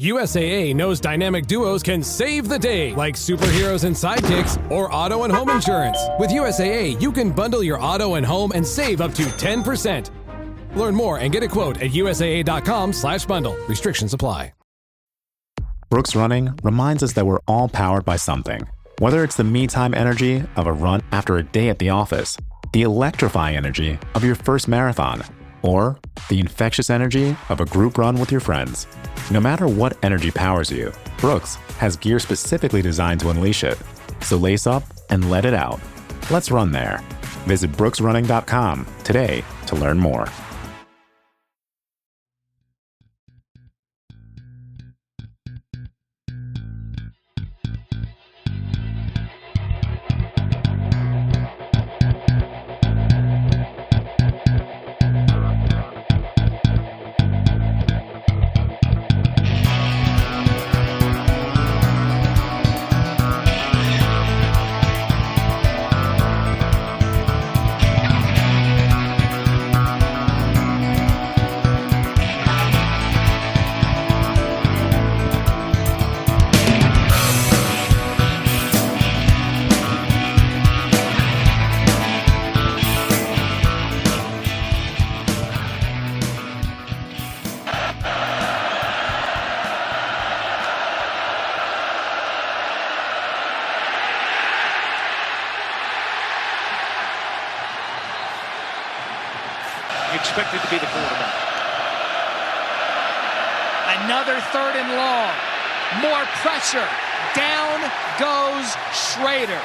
USAA knows dynamic duos can save the day, like superheroes and sidekicks or auto and home insurance. With USAA, you can bundle your auto and home and save up to 10%. Learn more and get a quote at USAA.com/bundle. Restrictions apply. Brooks Running reminds us that we're all powered by something. Whether it's the me-time energy of a run after a day at the office, the electrifying energy of your first marathon, or the infectious energy of a group run with your friends. No matter what energy powers you, Brooks has gear specifically designed to unleash it. So lace up and let it out. Let's run there. Visit brooksrunning.com today to learn more. Expected to be the quarterback. Another 3rd and long. More pressure. Down goes Schrader.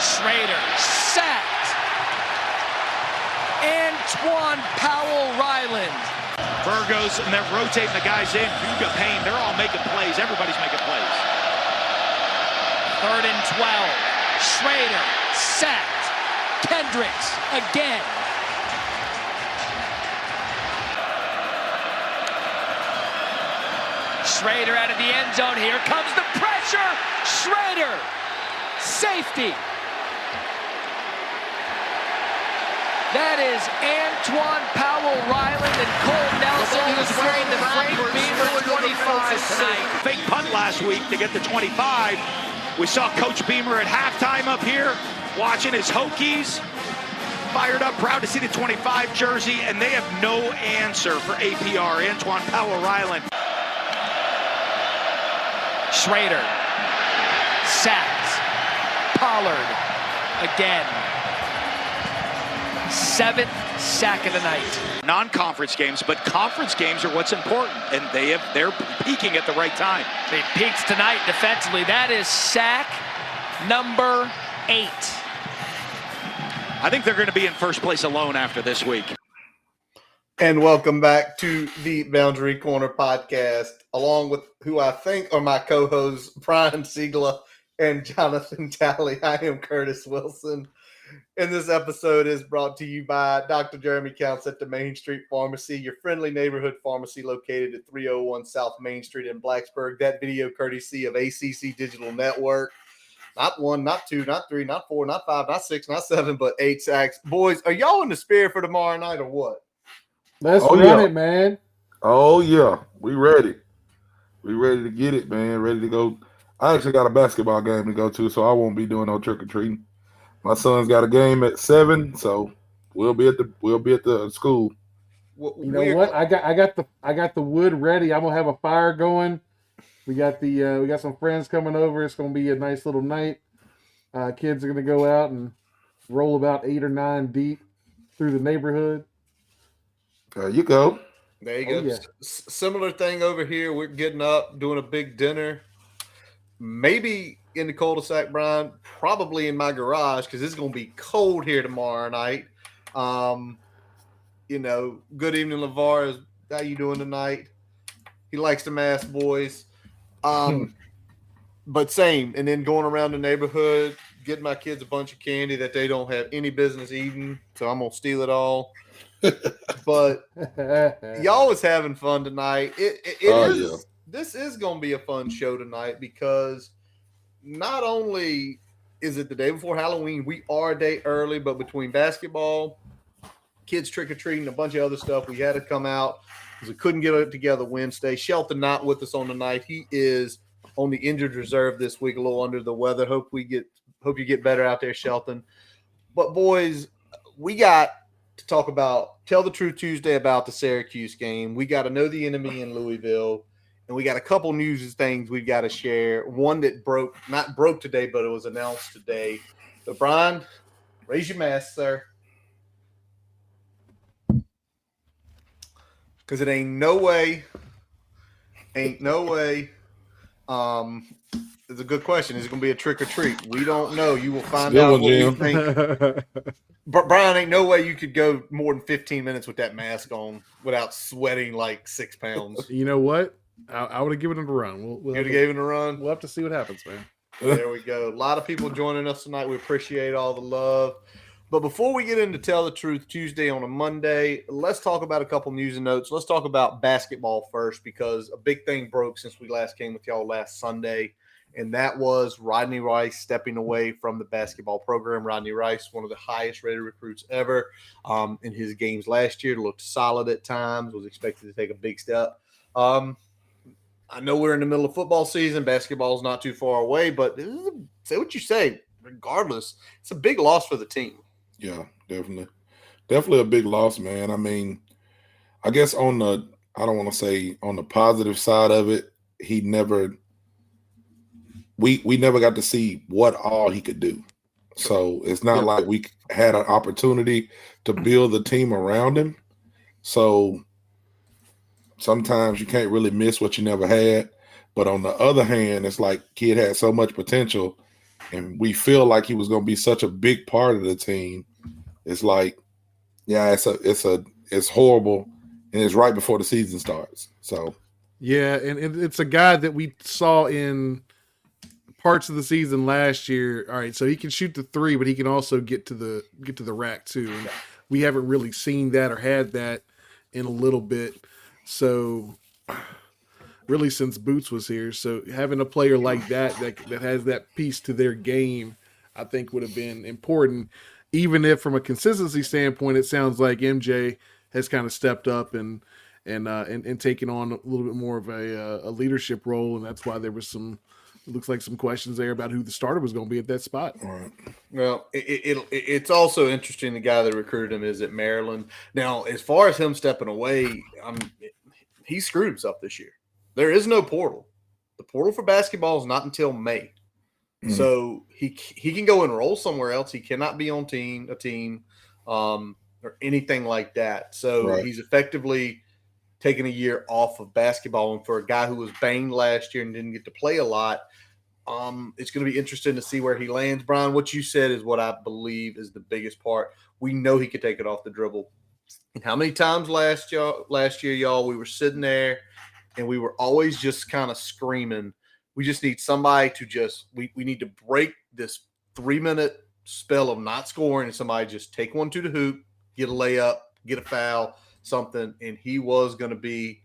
Schrader sacked. Antoine Powell-Ryland. Burgos, and they're rotating the guys in. Huga Payne, they're all making plays. Everybody's making plays. 3rd and 12. Schrader sacked. Kendricks again. Schrader out of the end zone. Here comes the pressure. Schrader. Safety. That is Antoine Powell-Ryland and Cole Nelson, who's wearing the Frank Beamer 25 tonight. Fake punt last week to get the 25. We saw Coach Beamer at halftime up here, watching his Hokies. Fired up, proud to see the 25 jersey, and they have no answer for APR, Antoine Powell-Ryland. Schrader. Sacks. Pollard. Again. 7th sack of the night. Non-conference games, but conference games are what's important, and they're peaking at the right time. They peaked tonight defensively. That is sack number 8. I think they're going to be in first place alone after this week. And welcome back to the Boundary Corner podcast, along with who I think are my co-hosts, Brian Siegler and Jonathan Talley. I am Curtis Wilson. And this episode is brought to you by Dr. Jeremy Counts at the Main Street Pharmacy, your friendly neighborhood pharmacy located at 301 South Main Street in Blacksburg. That video courtesy of ACC Digital Network. Not 1, not 2, not 3, not 4, not 5, not 6, not 7, but 8 sacks. Boys, are y'all in the spirit for tomorrow night or what? Let's run it, man. Oh, yeah. We ready. We ready to get it, man. Ready to go. I actually got a basketball game to go to, so I won't be doing no trick-or-treating. My son's got a game at 7, so we'll be at the school. You know what? I got the wood ready. I'm gonna have a fire going. We got some friends coming over. It's gonna be a nice little night. Kids are gonna go out and roll about 8 or 9 deep through the neighborhood. There you go. There you go. Yeah. Similar thing over here. We're getting up, doing a big dinner. Maybe in the cul-de-sac, Brian, probably in my garage because it's going to be cold here tomorrow night. Good evening, LeVar. How you doing tonight? He likes the mass boys. But same. And then going around the neighborhood, getting my kids a bunch of candy that they don't have any business eating. So I'm going to steal it all. But y'all was having fun tonight. This is going to be a fun show tonight because not only is it the day before Halloween? We are a day early, but between basketball, kids trick-or-treating, a bunch of other stuff, we had to come out because we couldn't get it together Wednesday. Shelton not with us on the night. He is on the injured reserve this week, a little under the weather. Hope you get better out there, Shelton. But boys, we got to talk about Tell the Truth Tuesday about the Syracuse game. We got to know the enemy in Louisville, and we got a couple news and things we've got to share. One that not broke today, but it was announced today. So Brian, raise your mask, sir. Because it ain't no way. It's a good question. Is it going to be a trick or treat? We don't know. You will find out what we think. But Brian, ain't no way you could go more than 15 minutes with that mask on without sweating like 6 pounds. You know what? I would have given it a run. You would have given it a run? We'll have to see what happens, man. There we go. A lot of people joining us tonight. We appreciate all the love. But before we get into Tell the Truth Tuesday on a Monday, let's talk about a couple news and notes. Let's talk about basketball first because a big thing broke since we last came with y'all last Sunday, and that was Rodney Rice stepping away from the basketball program. Rodney Rice, one of the highest rated recruits ever in his games last year, looked solid at times, was expected to take a big step. I know we're in the middle of football season. Basketball is not too far away, but say what you say, regardless, it's a big loss for the team. Yeah, definitely. Definitely a big loss, man. I mean, I guess I don't want to say on the positive side of it, we never got to see what all he could do. So it's not like we had an opportunity to build the team around him. So sometimes you can't really miss what you never had. But on the other hand, it's like kid had so much potential, and we feel like he was going to be such a big part of the team. It's like, yeah, it's horrible, and it's right before the season starts. So, yeah, and it's a guy that we saw in parts of the season last year. All right, so he can shoot the three, but he can also get to the rack too. And we haven't really seen that or had that in a little bit. So, really, since Boots was here, so having a player like that has that piece to their game, I think would have been important. Even if from a consistency standpoint, it sounds like MJ has kind of stepped up and taken on a little bit more of a leadership role, and that's why there was some questions there about who the starter was going to be at that spot. All right. Well, it's also interesting. The guy that recruited him is at Maryland. Now, as far as him stepping away, he screwed himself this year. There is no portal. The portal for basketball is not until May. Mm-hmm. So he can go enroll somewhere else. He cannot be on a team or anything like that. So he's effectively taking a year off of basketball. And for a guy who was banged last year and didn't get to play a lot, it's going to be interesting to see where he lands. Brian, what you said is what I believe is the biggest part. We know he could take it off the dribble. And how many times last year, y'all, we were sitting there and we were always just kind of screaming, we just need somebody to we need to break this 3-minute spell of not scoring and somebody just take one to the hoop, get a layup, get a foul, something. And he was going to be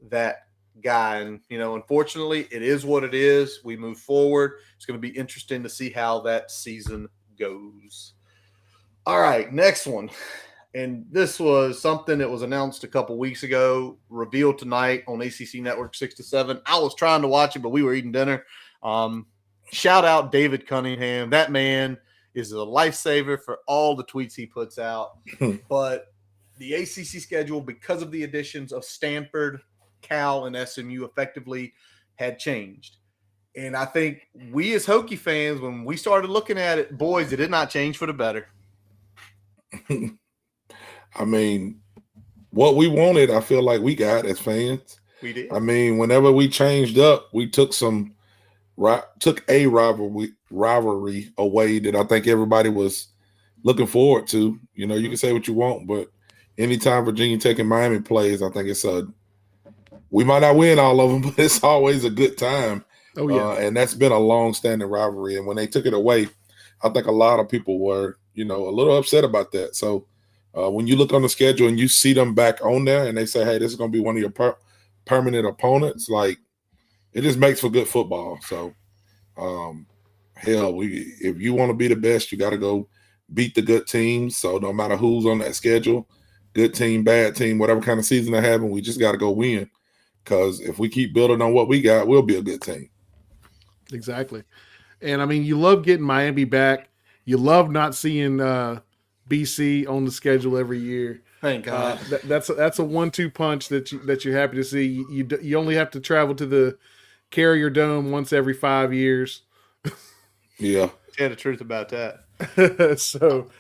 that guy. And, unfortunately, it is what it is. We move forward. It's going to be interesting to see how that season goes. All right, next one. And this was something that was announced a couple weeks ago, revealed tonight on ACC Network 6 to 7. I was trying to watch it, but we were eating dinner. Shout out David Cunningham. That man is a lifesaver for all the tweets he puts out. But the ACC schedule, because of the additions of Stanford, Cal, and SMU, effectively had changed. And I think we as Hokie fans, when we started looking at it, boys, it did not change for the better. I mean, what we wanted, I feel like we got as fans. We did. I mean, whenever we changed up, we took a rivalry away that I think everybody was looking forward to. You can say what you want, but anytime Virginia Tech and Miami plays, I think we might not win all of them, but it's always a good time. Oh, yeah. And that's been a long-standing rivalry. And when they took it away, I think a lot of people were, a little upset about that. So, when you look on the schedule and you see them back on there and they say, hey, this is going to be one of your permanent opponents, like, it just makes for good football. So, hell, if you want to be the best, you got to go beat the good teams. So no matter who's on that schedule, good team, bad team, whatever kind of season they're having, we just got to go win. Because if we keep building on what we got, we'll be a good team. Exactly. And, I mean, you love getting Miami back. You love not seeing BC on the schedule every year. Thank God. That's a 1-2 punch that you're happy to see. You only have to travel to the Carrier Dome once every 5 years. Yeah. Tell the truth about that. So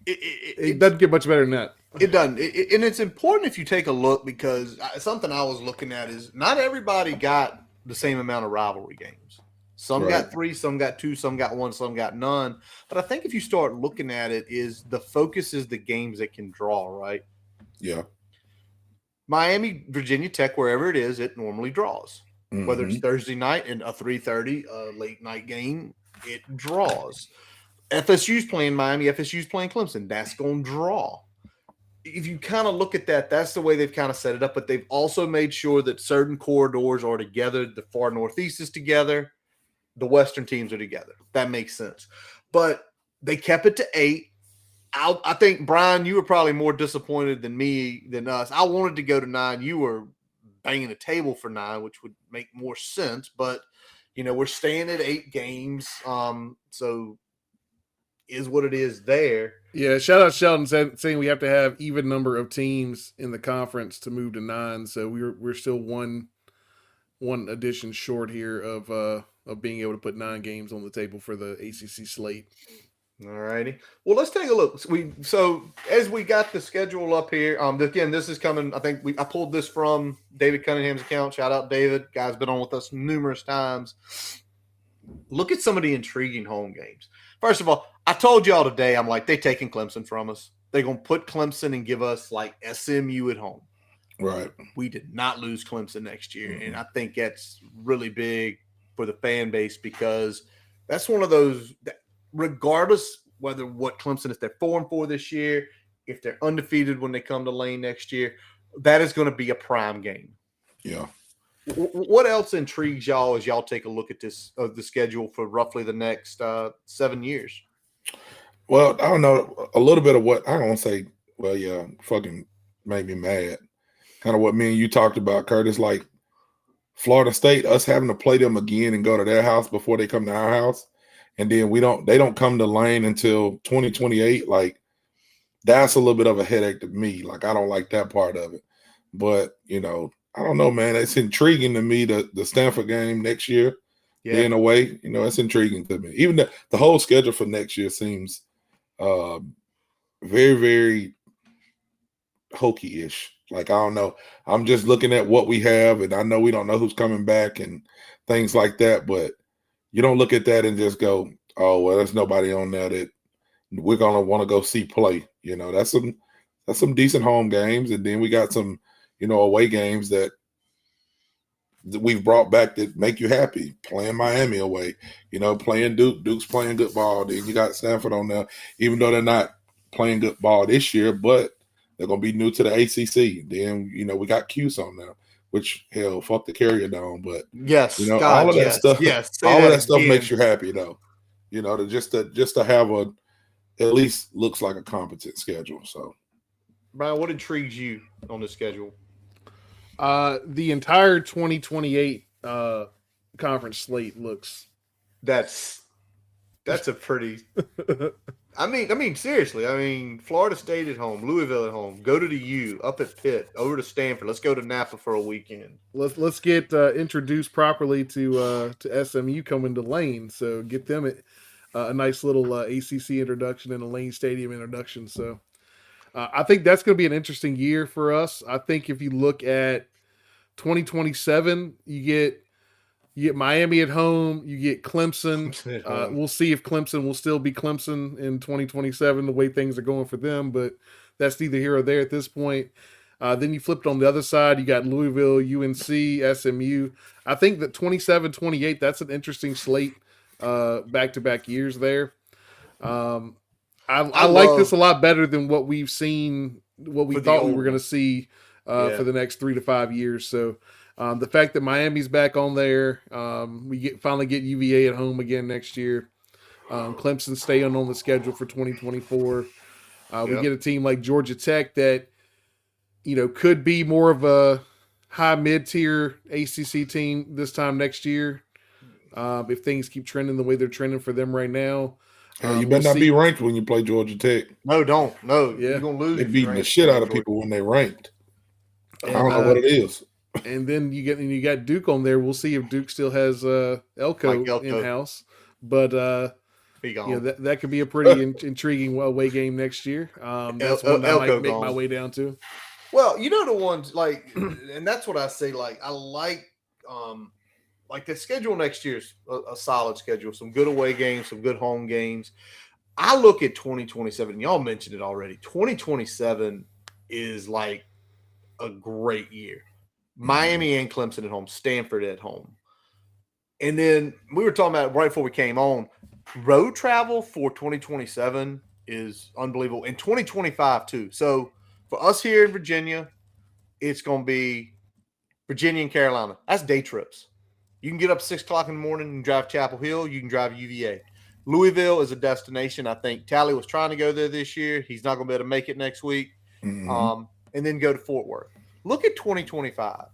it doesn't get much better than that. It doesn't. And it's important if you take a look, because something I was looking at is not everybody got the same amount of rivalry games. Some got 3, some got 2, some got 1, some got none. But I think if you start looking at it, is the focus is the games that can draw, right? Yeah. Miami, Virginia Tech, wherever it is, it normally draws. Mm-hmm. Whether it's Thursday night and a 3:30 late night game, it draws. FSU's playing Miami, FSU's playing Clemson. That's going to draw. If you kind of look at that, that's the way they've kind of set it up. But they've also made sure that certain corridors are together. The far northeast is together. The Western teams are together. That makes sense. But they kept it to 8. I think, Brian, you were probably more disappointed than us. I wanted to go to 9. You were banging the table for 9, which would make more sense. But, we're staying at 8 games. So is what it is there. Yeah, shout out Sheldon saying we have to have even number of teams in the conference to move to 9. So we're still one addition short here of being able to put 9 games on the table for the ACC slate. All righty. Well, let's take a look. So as we got the schedule up here, again, this is coming. I think I pulled this from David Cunningham's account. Shout out David. Guy's been on with us numerous times. Look at some of the intriguing home games. First of all, I told y'all today, I'm like, they taking Clemson from us. They're going to put Clemson and give us like SMU at home. Right. We did not lose Clemson next year. And I think that's really big for the fan base, because that's one of those that, regardless whether what Clemson, if they're 4-4 this year, if they're undefeated when they come to Lane next year, that is going to be a prime game. Yeah. What else intrigues y'all as y'all take a look at this the schedule for roughly the next 7 years? Well, I don't know, a little bit of what I don't want to say. Well, yeah, fucking made me mad. Kind of what me and you talked about, Curtis. Like Florida State, us having to play them again and go to their house before they come to our house, and then they don't come to Lane until 2028. Like that's a little bit of a headache to me. Like I don't like that part of it. But I don't know, man. It's intriguing to me, the Stanford game next year. Yeah. Being away, it's intriguing to me. Even the whole schedule for next year seems very, very Hokie-ish. Like, I don't know. I'm just looking at what we have, and I know we don't know who's coming back and things like that, but you don't look at that and just go, oh, well, there's nobody on there that we're going to want to go see play. That's some decent home games, and then we got some away games that we've brought back that make you happy. Playing Miami away, playing Duke's playing good ball. Then you got Stanford on there, even though they're not playing good ball this year, but they're going to be new to the ACC. Then, we got Cuse on there, which, hell, fuck the Carrier Dome. But, yes, God, all of that stuff, all of that stuff makes you happy, though. Just to have at least looks like a competent schedule. So, Brian, what intrigues you on the schedule? The entire 2028 conference slate looks. That's a pretty. I mean, seriously. Florida State at home, Louisville at home. Go to the U, up at Pitt, over to Stanford. Let's go to Napa for a weekend. Let's get introduced properly to SMU coming to Lane. So get them a nice little ACC introduction and a Lane Stadium introduction. So. I think that's going to be an interesting year for us. I think if you look at 2027, you get Miami at home, you get Clemson. We'll see if Clemson will still be Clemson in 2027, the way things are going for them, but that's neither here or there at this point. Then you flipped on the other side, you got Louisville, UNC, SMU. I think that 27, 28, that's an interesting slate back-to-back years there. I like this a lot better than what we've seen, what we thought we were going to see for the next 3 to 5 years. So The fact that Miami's back on there, we finally get UVA at home again next year. Clemson staying on the schedule for 2024. We get a team like Georgia Tech that, could be more of a high mid-tier ACC team this time next year. If things keep trending the way they're trending for them right now. You better not be ranked when you play Georgia Tech. No, don't. No, Yeah. you're going to lose. They're beating the shit out of people when they're ranked. And, I don't know what it is. And then you got Duke on there. We'll see if Duke still has Elko in-house. But that could be a pretty intriguing away game next year. That's one I might make my way down to. Well, the ones and that's what I say. I like the schedule next year is a solid schedule. Some good away games, some good home games. I look at 2027. Y'all mentioned it already. 2027 is like a great year. Miami and Clemson at home, Stanford at home. And then we were talking about right before we came on, road travel for 2027 is unbelievable. And 2025 too. So for us here in Virginia, it's going to be Virginia and Carolina. That's day trips. You can get up 6 o'clock in the morning and drive Chapel Hill. You can drive UVA. Louisville is a destination. I think Tally was trying to go there this year. He's not going to be able to make it next week. Mm-hmm. And then go to Fort Worth. Look at 2025.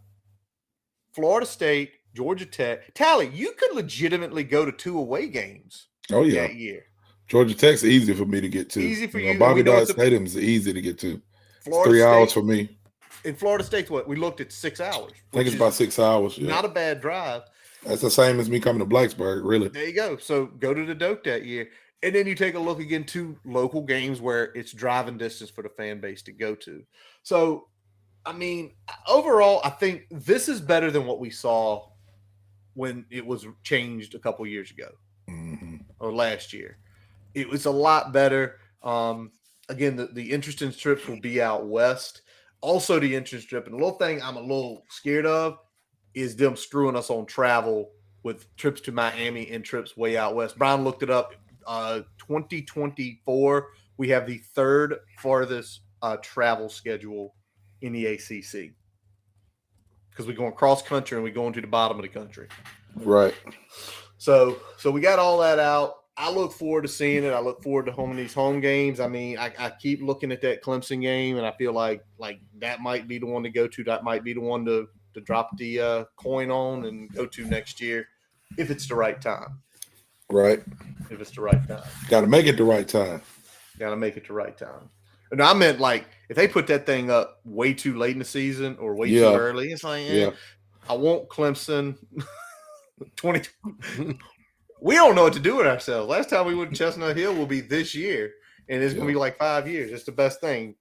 Florida State, Georgia Tech. Tally, you could legitimately go to 2 away games that year. Georgia Tech's easy for me to get to. Easy for you. Bobby Dodd Stadium's easy to get to. It's 3 hours for me. In Florida State's what? We looked at 6 hours. I think it's about 6 hours. Yeah. Not a bad drive. That's the same as me coming to Blacksburg, really. There you go. So go to the Doak that year. And then you take a look again to local games where it's driving distance for the fan base to go to. So, overall, I think this is better than what we saw when it was changed a couple years ago or last year. It was a lot better. Again, the interesting trips will be out west. Also, the entrance trip, and the little thing I'm a little scared of is them screwing us on travel with trips to Miami and trips way out west. Brian looked it up. 2024, we have the 3rd farthest travel schedule in the ACC because we're going cross country and we're going to the bottom of the country. Right. So we got all that out. I look forward to seeing it. I look forward to these home games. I keep looking at that Clemson game, and I feel like that might be the one to go to. That might be the one to drop the coin on and go to next year if it's the right time. Right. If it's the right time. Got to make it the right time. Got to make it the right time. And I meant if they put that thing up way too late in the season or way too early, it's I want Clemson 20. We don't know what to do with ourselves. Last time we went to Chestnut Hill will be this year, and it's going to be 5 years. It's the best thing.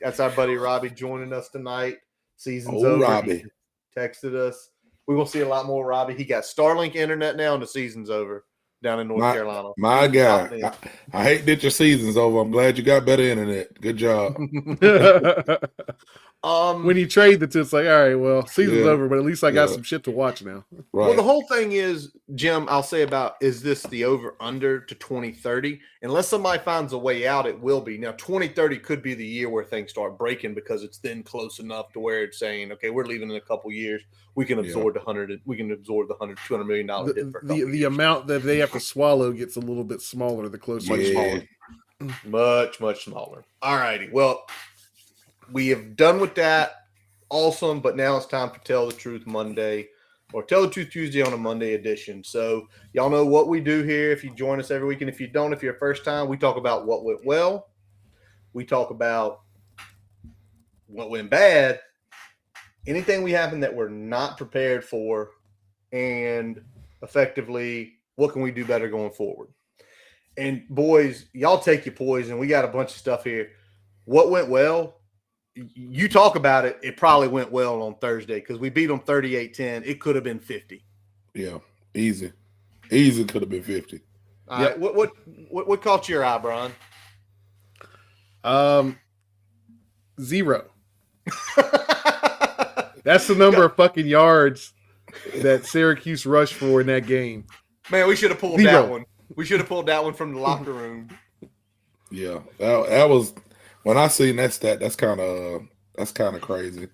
That's our buddy Robbie joining us tonight. Season's over. Robbie. He texted us. We're going to see a lot more Robbie. He got Starlink internet now, and the season's over down in North Carolina. My guy. I hate that your season's over. I'm glad you got better internet. Good job. When you trade the two, it's like, all right, well, season's over, but at least I got some shit to watch now. Right. Well, the whole thing is, Jim, I'll say is this the over-under to 2030? Unless somebody finds a way out, it will be. Now, 2030 could be the year where things start breaking because it's then close enough to where it's saying, okay, we're leaving in a couple years. We can absorb the $200 million hit for the amount that they have to swallow gets a little bit smaller the closer. Much smaller. All righty. Well, we have done with that. Awesome. But now it's time for Tell the Truth Monday or Tell the Truth Tuesday on a Monday edition. So y'all know what we do here if you join us every week. And if you don't, if you're first time, we talk about what went well. We talk about what went bad. Anything we happen that we're not prepared for, and effectively, what can we do better going forward? And boys, y'all take your poison. We got a bunch of stuff here. What went well? You talk about it. It probably went well on Thursday because we beat them 38-10. It could have been 50. Yeah, easy. Easy could have been 50. All right. What caught your eye, Brian? 0. That's the number of fucking yards that Syracuse rushed for in that game. Man, we should have pulled that one. We should have pulled that one from the locker room. Yeah, that was when I seen that stat. That's kind of crazy.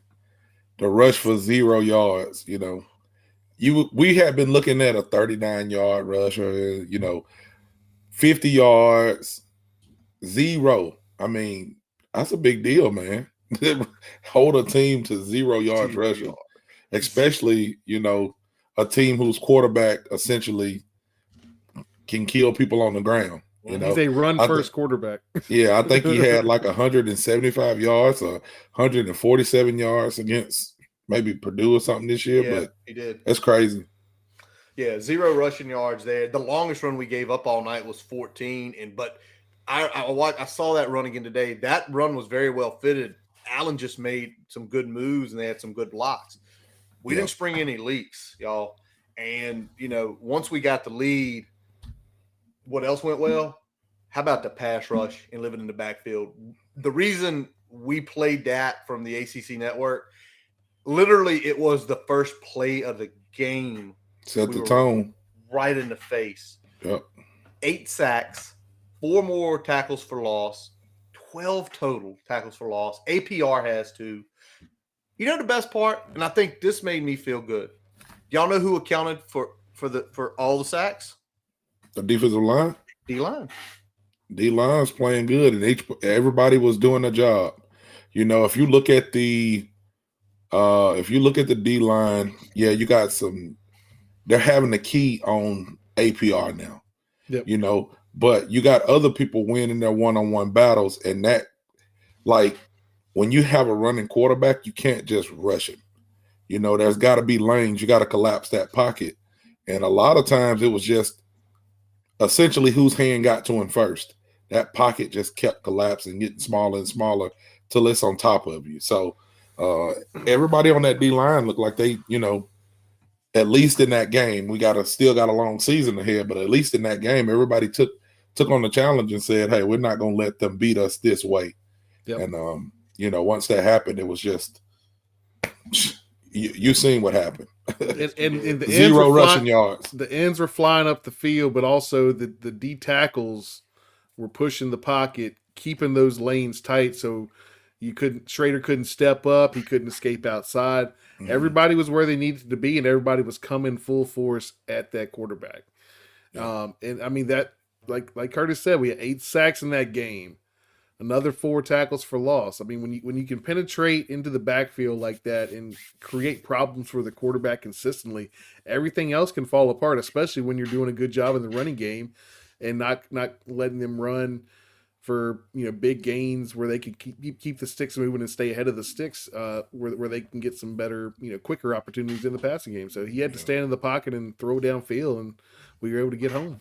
to rush for 0 yards. We had been looking at a 39-yard rush or 50 yards, 0. I mean, that's a big deal, man. Hold a team to 0 yards rushing, especially a team whose quarterback essentially can kill people on the ground. He's a run-first quarterback. Yeah, I think he had like 175 yards or 147 yards against maybe Purdue or something this year. Yeah, but he did. That's crazy. Yeah, 0 rushing yards there. The longest run we gave up all night was 14. But I saw that run again today. That run was very well fitted. Allen just made some good moves, and they had some good blocks. We didn't spring any leaks, y'all. And, once we got the lead, what else went well? How about the pass rush and living in the backfield? The reason we played that from the ACC network, literally it was the first play of the game. Set the tone. Right in the face. Yep. 8 sacks, 4 more tackles for loss, 12 total tackles for loss. APR has 2. The best part, and I think this made me feel good. Y'all know who accounted for all the sacks? The defensive line? D-line. D-line's playing good, and everybody was doing a job. If you look at the D-line, you got some. They're having the key on APR now. Yep. But you got other people winning their one-on-one battles, and that, like, when you have a running quarterback, you can't just rush him. There's got to be lanes. You got to collapse that pocket, and a lot of times it was just essentially whose hand got to him first. That pocket just kept collapsing, getting smaller and smaller till it's on top of you. So everybody on that D-line looked like they, at least in that game, we still got a long season ahead, but at least in that game, everybody took on the challenge and said, hey, we're not going to let them beat us this way. Yep. And, once that happened, it was just you seen what happened. And the 0 rushing yards. The ends were flying up the field, but also the D tackles were pushing the pocket, keeping those lanes tight so Schrader couldn't step up, he couldn't escape outside. Mm-hmm. Everybody was where they needed to be, and everybody was coming full force at that quarterback. Yeah. And I mean that, like Curtis said, we had 8 sacks in that game. Another 4 tackles for loss. I mean, when you can penetrate into the backfield like that and create problems for the quarterback consistently, everything else can fall apart, especially when you're doing a good job in the running game and not letting them run for big gains where they can keep the sticks moving and stay ahead of the sticks, where they can get some better quicker opportunities in the passing game. So he had to stand in the pocket and throw downfield, and we were able to get home.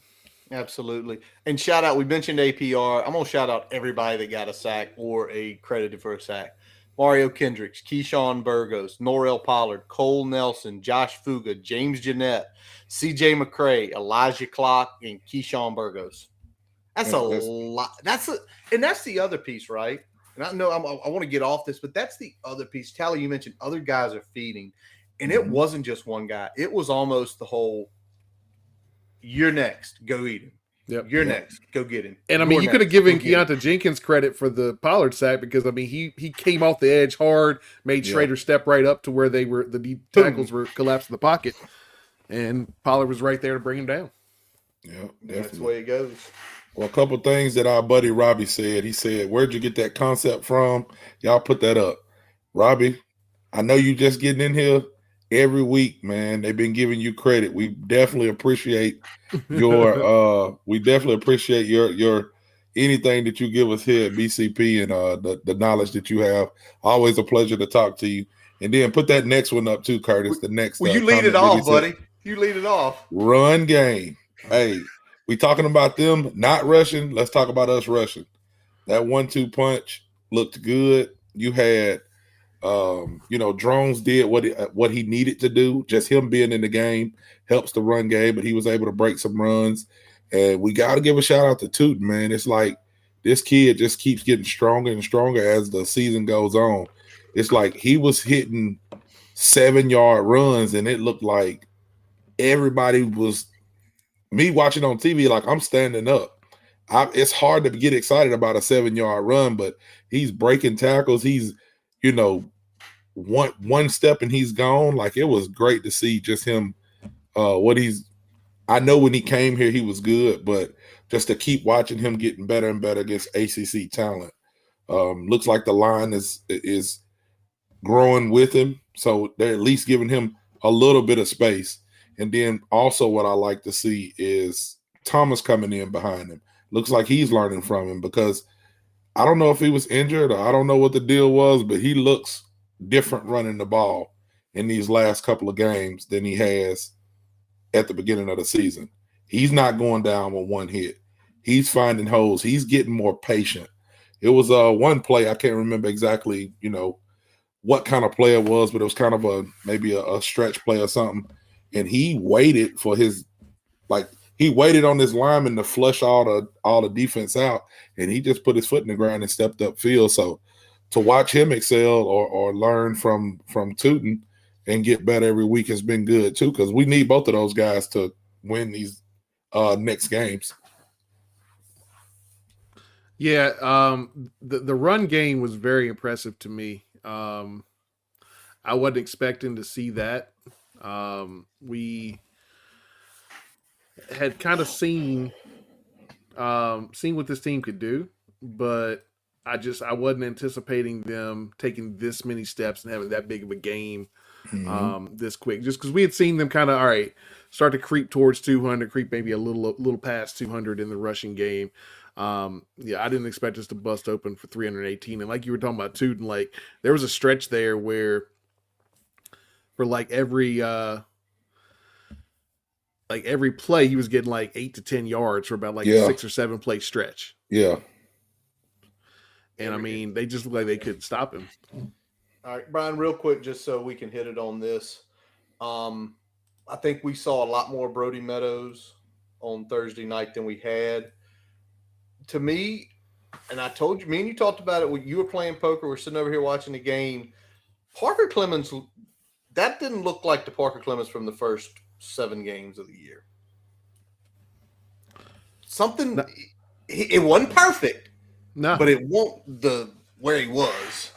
Absolutely. And shout out, we mentioned APR. I'm going to shout out everybody that got a sack or a credited for a sack. Mario Kendricks, Keyshawn Burgos, Norrell Pollard, Cole Nelson, Josh Fuga, James Jeanette, CJ McCray, Elijah Clock, and Keyshawn Burgos. That's a lot. That's the other piece, right? And I know I want to get off this, but that's the other piece. Tally, you mentioned other guys are feeding, and it wasn't just one guy. It was almost the whole, you're next, go eat him. Yep. You're next, go get him. And I mean, you could have given Keontae Jenkins credit for the Pollard sack because I mean he came off the edge hard, made Schrader step right up to where the deep tackles were collapsed in the pocket, and Pollard was right there to bring him down. Yeah, definitely. That's the way it goes. Well, a couple of things that our buddy Robbie said. He said, "Where'd you get that concept from?" Y'all put that up, Robbie. I know you just getting in here every week, man. They've been giving you credit. We definitely appreciate your your anything that you give us here at BCP and the knowledge that you have. Always a pleasure to talk to you. And then put that next one up too, Curtis. The next you lead it off, buddy. You lead it off. Run game. Hey, we talking about them not rushing. Let's talk about us rushing. That 1-2 punch looked good. You had Drones did what he needed to do. Just him being in the game helps the run game, but he was able to break some runs. And we got to give a shout out to Tootin, man. It's like this kid just keeps getting stronger and stronger as the season goes on. It's like he was hitting 7-yard runs, and it looked like everybody was me watching on TV. Like I'm standing up. It's hard to get excited about a 7-yard run, but he's breaking tackles. He's one step and he's gone. Like, it was great to see just him. I know when he came here he was good, but just to keep watching him getting better and better against ACC talent. Looks like the line is growing with him, so they're at least giving him a little bit of space. And then also what I like to see is Thomas coming in behind him. Looks like he's learning from him, because I don't know if he was injured or I don't know what the deal was, but he looks different running the ball in these last couple of games than he has at the beginning of the season. He's not going down with one hit. He's finding holes. He's getting more patient. It was one play, I can't remember exactly, what kind of play it was, but it was kind of maybe a stretch play or something. And he waited for he waited on this lineman to flush all the defense out, and he just put his foot in the ground and stepped upfield. So to watch him excel or learn from Tootin and get better every week has been good too, because we need both of those guys to win these next games. Yeah, the run game was very impressive to me. I wasn't expecting to see that. We had kind of seen what this team could do, but I wasn't anticipating them taking this many steps and having that big of a game this quick. Just because we had seen them kind of start to creep towards 200, creep maybe a little past 200 in the rushing game. I didn't expect us to bust open for 318. And like you were talking about Tootin, like there was a stretch there where for every play he was getting like 8 to 10 yards for about a 6 or 7 play stretch. Yeah. And I mean, they just looked like they couldn't stop him. All right, Brian, real quick, just so we can hit it on this. I think we saw a lot more Brody Meadows on Thursday night than we had. To me, and I told you, me and you talked about it when you were playing poker, we're sitting over here watching the game. Parker Clemens, that didn't look like the Parker Clemens from the first 7 games of the year. It wasn't perfect. No. But it won't where he was.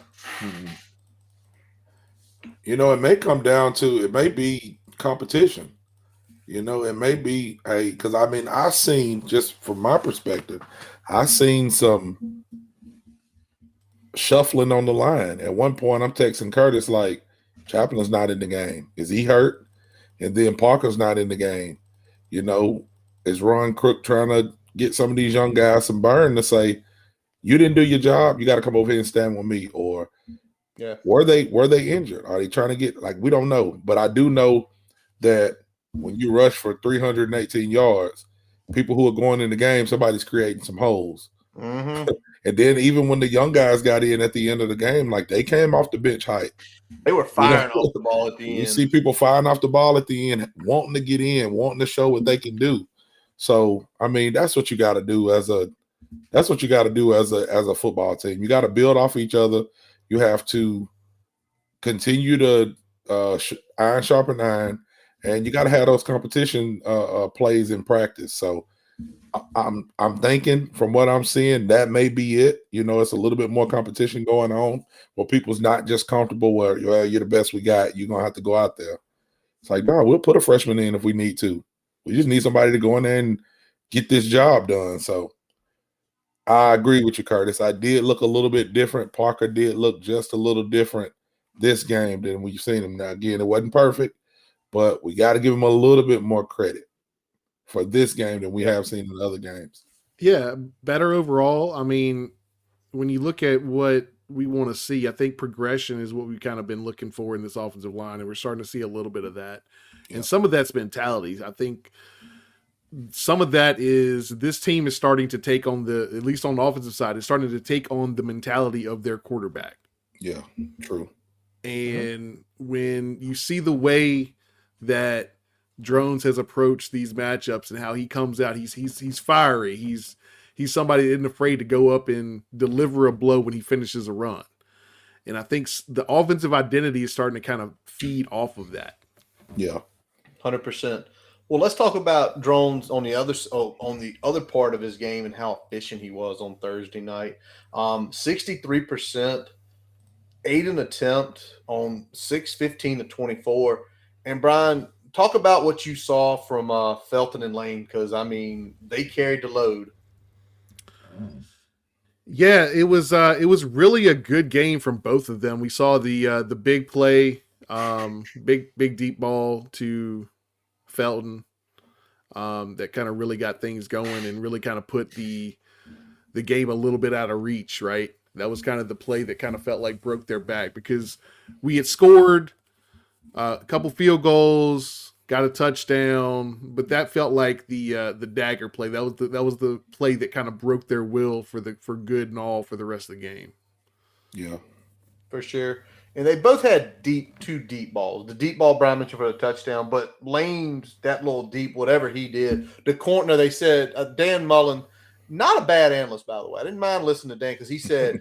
It may come down to, it may be competition. It may be, because I've seen, just from my perspective, I've seen some shuffling on the line. At one point, I'm texting Curtis like, Chaplin's not in the game. Is he hurt? And then Parker's not in the game. Is Ron Crook trying to get some of these young guys some burn to say, you didn't do your job, you got to come over here and stand with me? Or were they injured? Are they trying to get, we don't know. But I do know that when you rush for 318 yards, people who are going in the game, somebody's creating some holes. Mm-hmm. And then even when the young guys got in at the end of the game, they came off the bench height. They were firing off the ball at the end. You see people firing off the ball at the end, wanting to get in, wanting to show what they can do. So, that's what you got to do as a football team. You got to build off each other. You have to continue to iron sharpen iron, and you got to have those competition plays in practice. So I'm thinking, from what I'm seeing, that may be it. It's a little bit more competition going on where people's not just comfortable where, you're the best we got, you're going to have to go out there. It's like, no, we'll put a freshman in if we need to. We just need somebody to go in there and get this job done. So I agree with you, Curtis. I did look a little bit different. Parker did look just a little different this game than we've seen him. Now, again, it wasn't perfect, but we got to give him a little bit more credit for this game than we have seen in other games. Yeah, better overall. When you look at what we want to see, I think progression is what we've kind of been looking for in this offensive line, and we're starting to see a little bit of that. Yeah. And some of that's mentality. I think some of that is this team is starting to take on at least on the offensive side, is starting to take on the mentality of their quarterback. Yeah, true. And when you see the way that Drones has approached these matchups and how he comes out, he's fiery. He's somebody that isn't afraid to go up and deliver a blow when he finishes a run. And I think the offensive identity is starting to kind of feed off of that. Yeah, 100%. Well, let's talk about Drones on the other part of his game and how efficient he was on Thursday night. 63% 8 an attempt on 6, 15 to 24. And Brian, talk about what you saw from Felton and Lane, because I mean they carried the load. Yeah, it was really a good game from both of them. We saw the big play, big deep ball to Felton, that kind of really got things going and really kind of put the game a little bit out of reach, right? That was kind of the play that kind of felt like broke their back, because we had scored a couple field goals, got a touchdown, but that felt like the dagger play. That was the play that kind of broke their will for good and all for the rest of the game. Yeah, for sure. And they both had two deep balls. The deep ball Brian mentioned for the touchdown, but Lane's that little deep, whatever he did, the corner. They said Dan Mullen, not a bad analyst by the way. I didn't mind listening to Dan because he said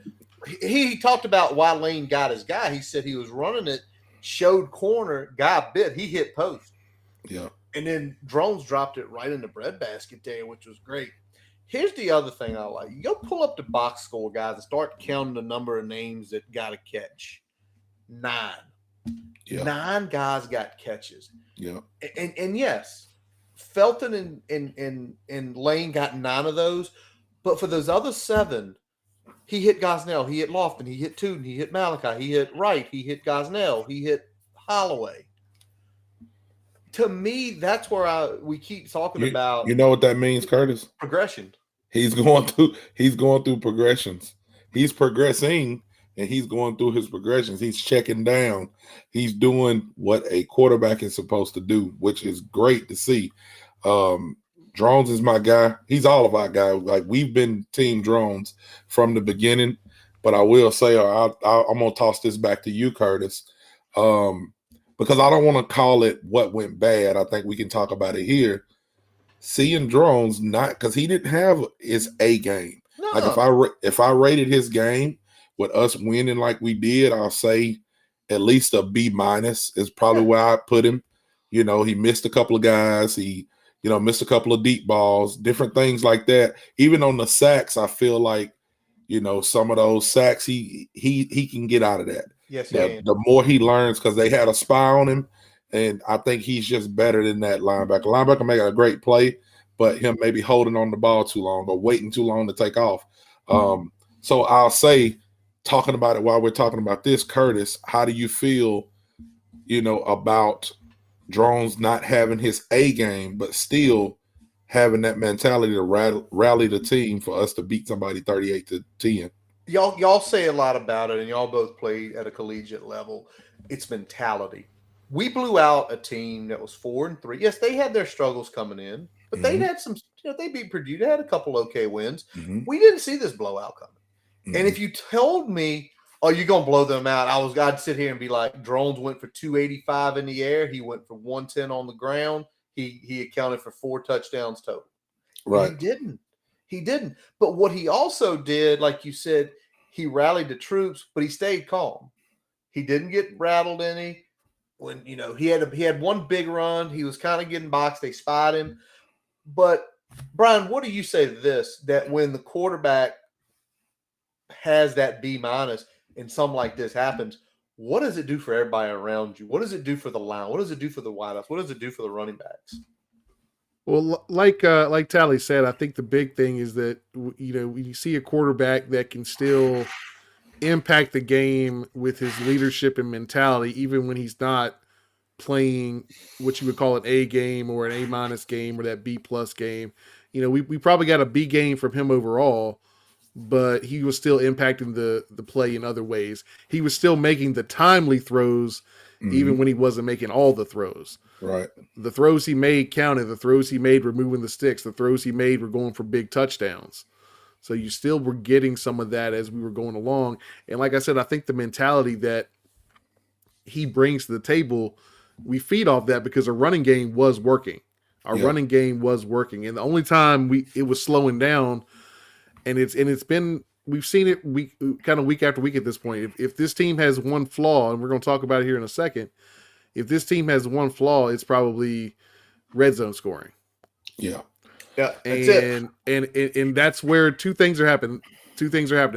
he talked about why Lane got his guy. He said he was running it, showed corner, guy bit, he hit post. Yeah. And then Drones dropped it right in the breadbasket there, which was great. Here's the other thing I like. You go pull up the box score, guys, and start counting the number of names that got a catch. 9. Yeah. 9 guys got catches. Yeah. And yes, Felton and Lane got 9 of those. But for those other 7, he hit Gosnell, he hit Lofton, he hit Tootin, he hit Malachi, he hit Wright, he hit Gosnell, he hit Holloway. To me, that's where we keep talking about. You know what that means, Curtis? Progression. He's going through progressions. He's progressing and he's going through his progressions. He's checking down. He's doing what a quarterback is supposed to do, which is great to see. Drones is my guy. He's all of our guy. Like, we've been team Drones from the beginning, but I will say, I'm going to toss this back to you, Curtis, because I don't want to call it what went bad. I think we can talk about it here. Seeing Drones, not because he didn't have his A game. No. Like, if I rated his game with us winning like we did, I'll say at least a B- is probably where I put him. You know, he missed a couple of guys. He, missed a couple of deep balls, different things like that. Even on the sacks, I feel like, some of those sacks, he can get out of that. Yes, the more he learns, because they had a spy on him, and I think he's just better than that linebacker. Linebacker making a great play, but him maybe holding on the ball too long or waiting too long to take off. So I'll say, talking about it while we're talking about this, Curtis, how do you feel, about Drones not having his A game, but still having that mentality to rally the team for us to beat somebody 38-10? Y'all say a lot about it, and y'all both played at a collegiate level. It's mentality. We blew out a team that was 4-3. Yes, they had their struggles coming in, but they had some. They beat Purdue. They had a couple okay wins. We didn't see this blowout coming. And if you told me, "Oh, you're gonna blow them out," I'd sit here and be like, "Drones went for 285 in the air. He went for 110 on the ground. He accounted for 4 touchdowns total." Right? He didn't. But what he also did, like you said, he rallied the troops, but he stayed calm. He didn't get rattled any. When he had one big run, he was kind of getting boxed. They spied him. But Brian, what do you say to this? That when the quarterback has that B- and something like this happens, what does it do for everybody around you? What does it do for the line? What does it do for the wideouts? What does it do for the running backs? Well, like Tally said, I think the big thing is that, when you see a quarterback that can still impact the game with his leadership and mentality, even when he's not playing what you would call an A game or an A- game or that B+ game. We probably got a B game from him overall, but he was still impacting the play in other ways. He was still making the timely throws, even when he wasn't making all the throws. Right. The throws he made counted. The throws he made were moving the sticks. The throws he made were going for big touchdowns. So you still were getting some of that as we were going along. And like I said, I think the mentality that he brings to the table, we feed off that because our running game was working. Running game was working. And the only time it was slowing down, and we've seen it week after week at this point. If this team has one flaw, and we're going to talk about it here in a second, if this team has one flaw, it's probably red zone scoring. Yeah. Yeah. And that's where two things are happening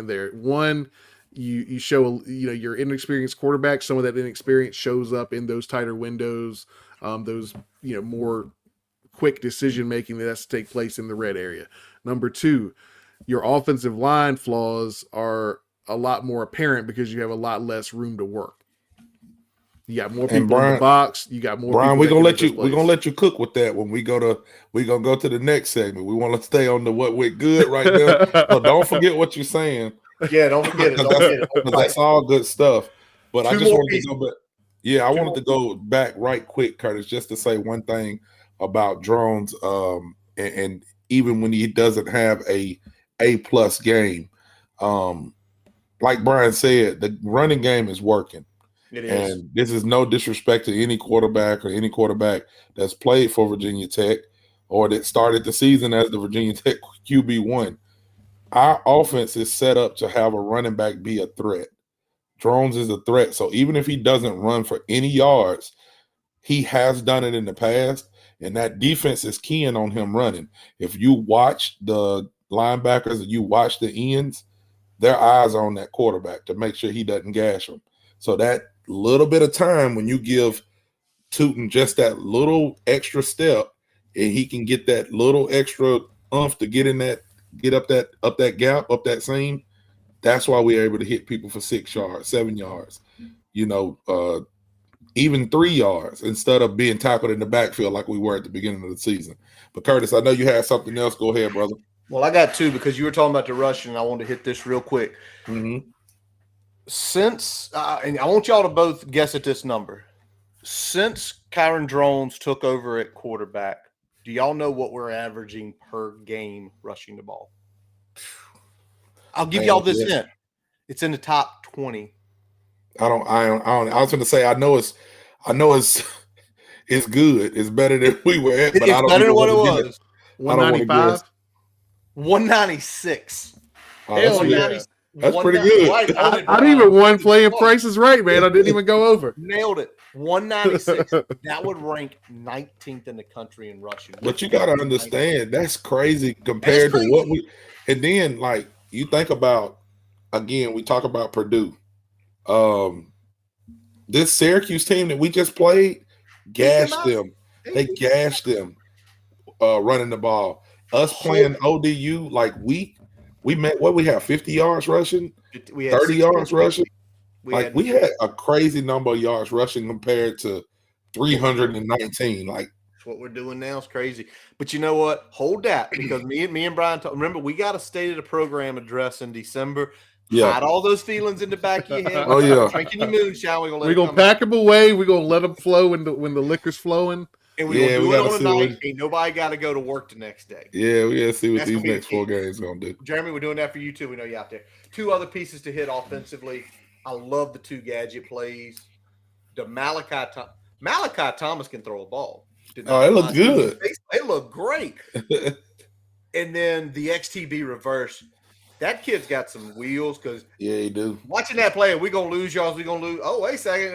there. One, you show your inexperienced quarterback. Some of that inexperience shows up in those tighter windows, those more quick decision making that has to take place in the red area. Number two, your offensive line flaws are a lot more apparent because you have a lot less room to work. You got more people in the box. You got more. Brian, we're gonna let you cook with that when we're gonna go to the next segment. We want to stay on the what went good right now. So don't forget what you're saying. Yeah, don't forget it. That's all good stuff. But I just wanted to go back. Yeah, I wanted to go back right quick, Curtis, just to say one thing about drones. And even when he doesn't have a A+ game, like Brian said, the running game is working. It is. And this is no disrespect to any quarterback that's played for Virginia Tech or that started the season as the Virginia Tech QB1. Our offense is set up to have a running back be a threat. Drones is a threat. So even if he doesn't run for any yards, he has done it in the past, and that defense is keying on him running. If you watch the linebackers and you watch the ends, their eyes are on that quarterback to make sure he doesn't gash them. So that little bit of time when you give Tootin just that little extra step and he can get that little extra oomph to get up that gap, up that seam, that's why we're able to hit people for 6 yards, 7 yards, even 3 yards instead of being tackled in the backfield like we were at the beginning of the season. But Curtis, I know you had something else. Go ahead, brother. Well, I got two because you were talking about the rushing, and I wanted to hit this real quick. Mm-hmm. Since and I want y'all to both guess at this number. Since Kyron Drones took over at quarterback, do y'all know what we're averaging per game rushing the ball? I'll give y'all this hint. It's in the top 20. I was going to say I know it's good. It's better than we were at, but it's I don't better than what it was. 195, 196. Hell yeah. That's pretty good. I didn't even won playing Price is Right, man. I didn't even go over. Nailed it. 196. That would rank 19th in the country in rushing. But you got to understand, that's crazy compared to what we – and then, like, you think about – again, we talk about Purdue. This Syracuse team that we just played gashed them. They gashed them running the ball. Us playing ODU, like, we met what we have 50 yards rushing, we had 30 yards rushing. We had a crazy number of yards rushing compared to 319. Like what we're doing now is crazy. But you know what? Hold that because me and Brian remember we got a state of the program address in December. Yeah, hide all those feelings in the back of your head. Oh yeah, drinking your moonshine. We're gonna pack them away. We're gonna let them flow when the liquor's flowing. And we're going to do it on a night. Ain't nobody got to go to work the next day. Yeah, we got to see what these next 4 games going to do. Jeremy, we're doing that for you too. We know you out there. 2 other pieces to hit offensively. I love the 2 gadget plays. The Malachi Thomas can throw a ball. Oh, it looked good. It looked great. And then the XTB reverse. That kid's got some wheels because he do. Watching that play, we're going to lose yards. We're going to lose. Oh, wait a second.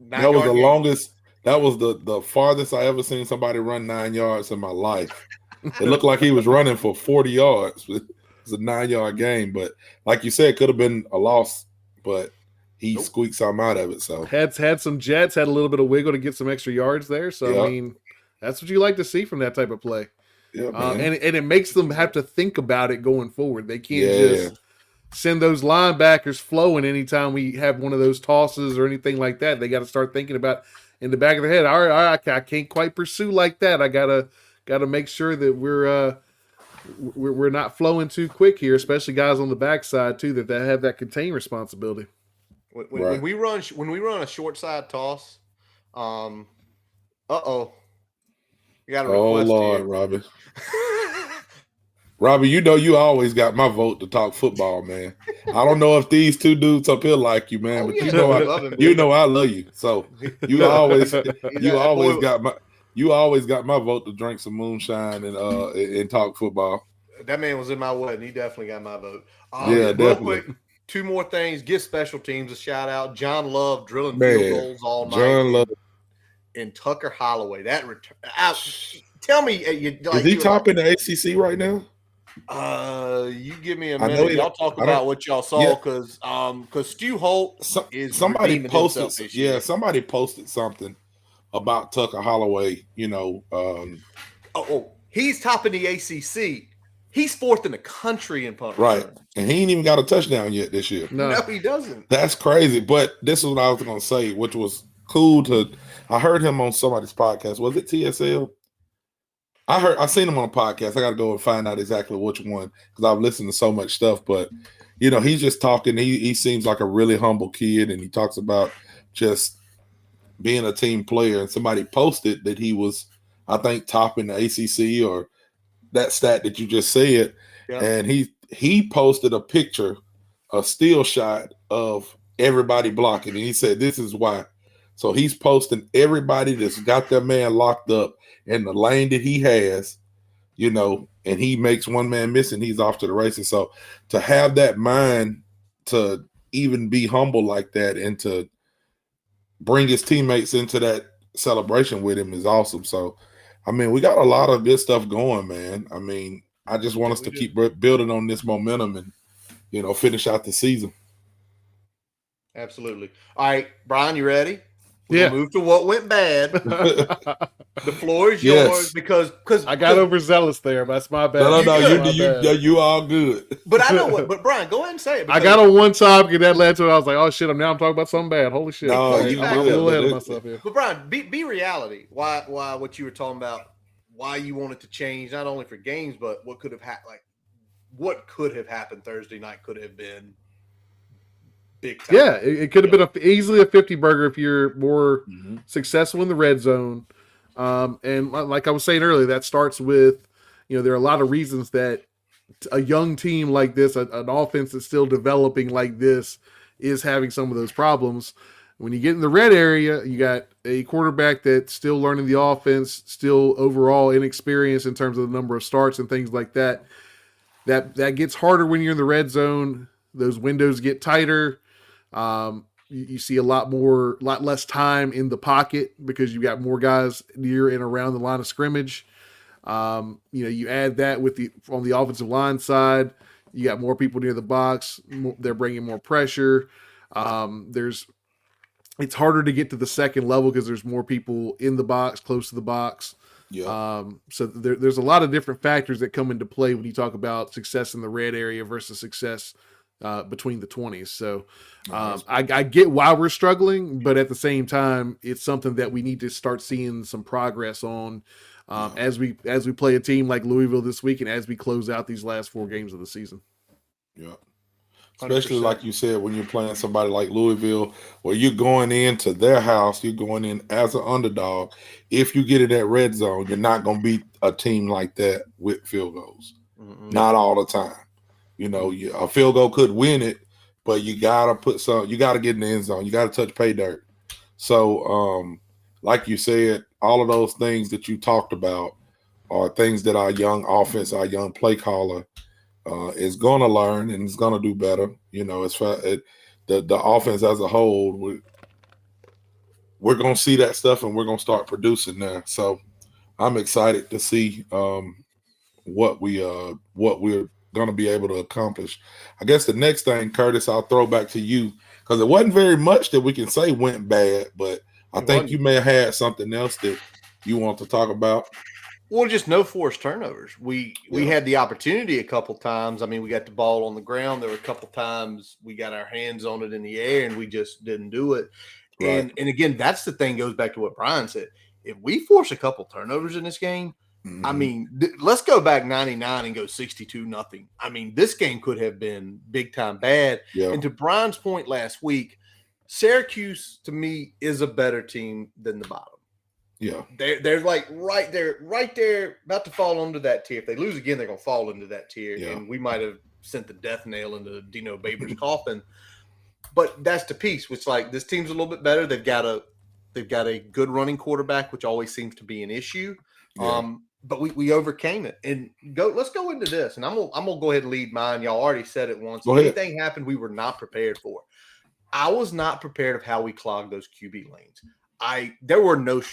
That was the longest. That was the farthest I ever seen somebody run 9 yards in my life. It looked like he was running for 40 yards. It was a 9-yard game, but like you said, could have been a loss, but he squeaked something out of it. So had some jets, had a little bit of wiggle to get some extra yards there. So I mean, that's what you like to see from that type of play. Yeah, and it makes them have to think about it going forward. They can't just send those linebackers flowing anytime we have one of those tosses or anything like that. They got to start thinking about in the back of their head. All right, I can't quite pursue like that. I gotta make sure that we're not flowing too quick here, especially guys on the backside too that have that contain responsibility. When we run a short side toss, you got a request. Oh Lord, here. Robbie. Robbie, you always got my vote to talk football, man. I don't know if these 2 dudes up here like you, man, but you know I love you. So you always got my vote to drink some moonshine and talk football. That man was in my wedding. He definitely got my vote. Definitely. Quick, 2 more things. Give special teams a shout out. John Love drilling field goals all night. John Love and Tucker Holloway. That return. Tell me, is he topping the ACC right now? You give me a I know minute. he- Y'all talk I about don't- what y'all saw Yeah. because Stu Holt is somebody redeeming posted. himself this year. Somebody posted something about Tucker Holloway. He's topping the ACC. He's fourth in the country in punt Right, return. and he ain't even got a touchdown yet this year. No, he doesn't. That's crazy. But this is what I was going to say, which was cool I heard him on somebody's podcast. Was it TSL? I seen him on a podcast. I got to go and find out exactly which one because I've listened to so much stuff. But he's just talking. He seems like a really humble kid, and he talks about just being a team player. And somebody posted that he was, I think, topping the ACC or that stat that you just said. Yeah. And he posted a picture, a still shot of everybody blocking, and he said, "This is why." So he's posting everybody that's got their man locked up in the lane that he has, and he makes one man miss and he's off to the races. So to have that mind to even be humble like that and to bring his teammates into that celebration with him is awesome. So, I mean, we got a lot of good stuff going, man. I mean, I just want us to keep building on this momentum and, finish out the season. Absolutely. All right, Brian, you ready? Yeah. We'll move to what went bad. The floor is yours because I got overzealous there. But that's my bad. You all good. But I know what. But Brian, go ahead and say it. I got on one topic and that led to it. I was like, oh shit, I'm talking about something bad. Holy shit! No, I'm a little ahead of myself here. But Brian, be reality. Why what you were talking about? Why you wanted to change not only for games, but what could have happened? Like what could have happened Thursday night could have been big time. Yeah, it could have been easily a 50 burger if you're more successful in the red zone. And like I was saying earlier, that starts with, there are a lot of reasons that a young team like this, an offense that's still developing like this, is having some of those problems. When you get in the red area, you got a quarterback that's still learning the offense, still overall inexperienced in terms of the number of starts and things like that. That gets harder when you're in the red zone. Those windows get tighter. You see a lot less time in the pocket because you got more guys near and around the line of scrimmage. You add that on the offensive line side, you got more people near the box. They're bringing more pressure. It's harder to get to the second level because there's more people in the box, close to the box. Yeah. So there's a lot of different factors that come into play when you talk about success in the red area versus success between the 20s. So I get why we're struggling, but at the same time, it's something that we need to start seeing some progress on as we play a team like Louisville this week and as we close out these last 4 games of the season. Yeah. Especially 100%. like you said, when you're playing somebody like Louisville, where you're going into their house, you're going in as an underdog. If you get in that red zone, you're not going to beat a team like that with field goals. Not all the time. A field goal could win it, but you gotta get in the end zone. You gotta touch pay dirt. So, like you said, all of those things that you talked about are things that our young offense, our young play caller, is gonna learn and is gonna do better. As far as the offense as a whole, we're gonna see that stuff and we're gonna start producing there. So, I'm excited to see what we're going to be able to accomplish. I guess the next thing, Curtis, I'll throw back to you because it wasn't very much that we can say went bad, but I think you may have had something else that you want to talk about. Well, just no forced turnovers. We had the opportunity a couple times. I mean, we got the ball on the ground. There were a couple times we got our hands on it in the air and we just didn't do it. Right. And again, that's the thing, goes back to what Brian said. If we force a couple turnovers in this game, I mean, let's go back 99 and go 62-0. I mean, this game could have been big time bad. Yeah. And to Brian's point last week, Syracuse to me is a better team than the bottom. Yeah, they're like right there, about to fall under that tier. If they lose again, they're gonna fall into that tier, and we might have sent the death nail into Dino Babers' coffin. But that's the piece. Which like this team's a little bit better. They've got a good running quarterback, which always seems to be an issue. Yeah. But we overcame it. And let's go into this. And I'm gonna go ahead and lead mine. Y'all already said it once. Anything happened we were not prepared for. I was not prepared of how we clogged those QB lanes.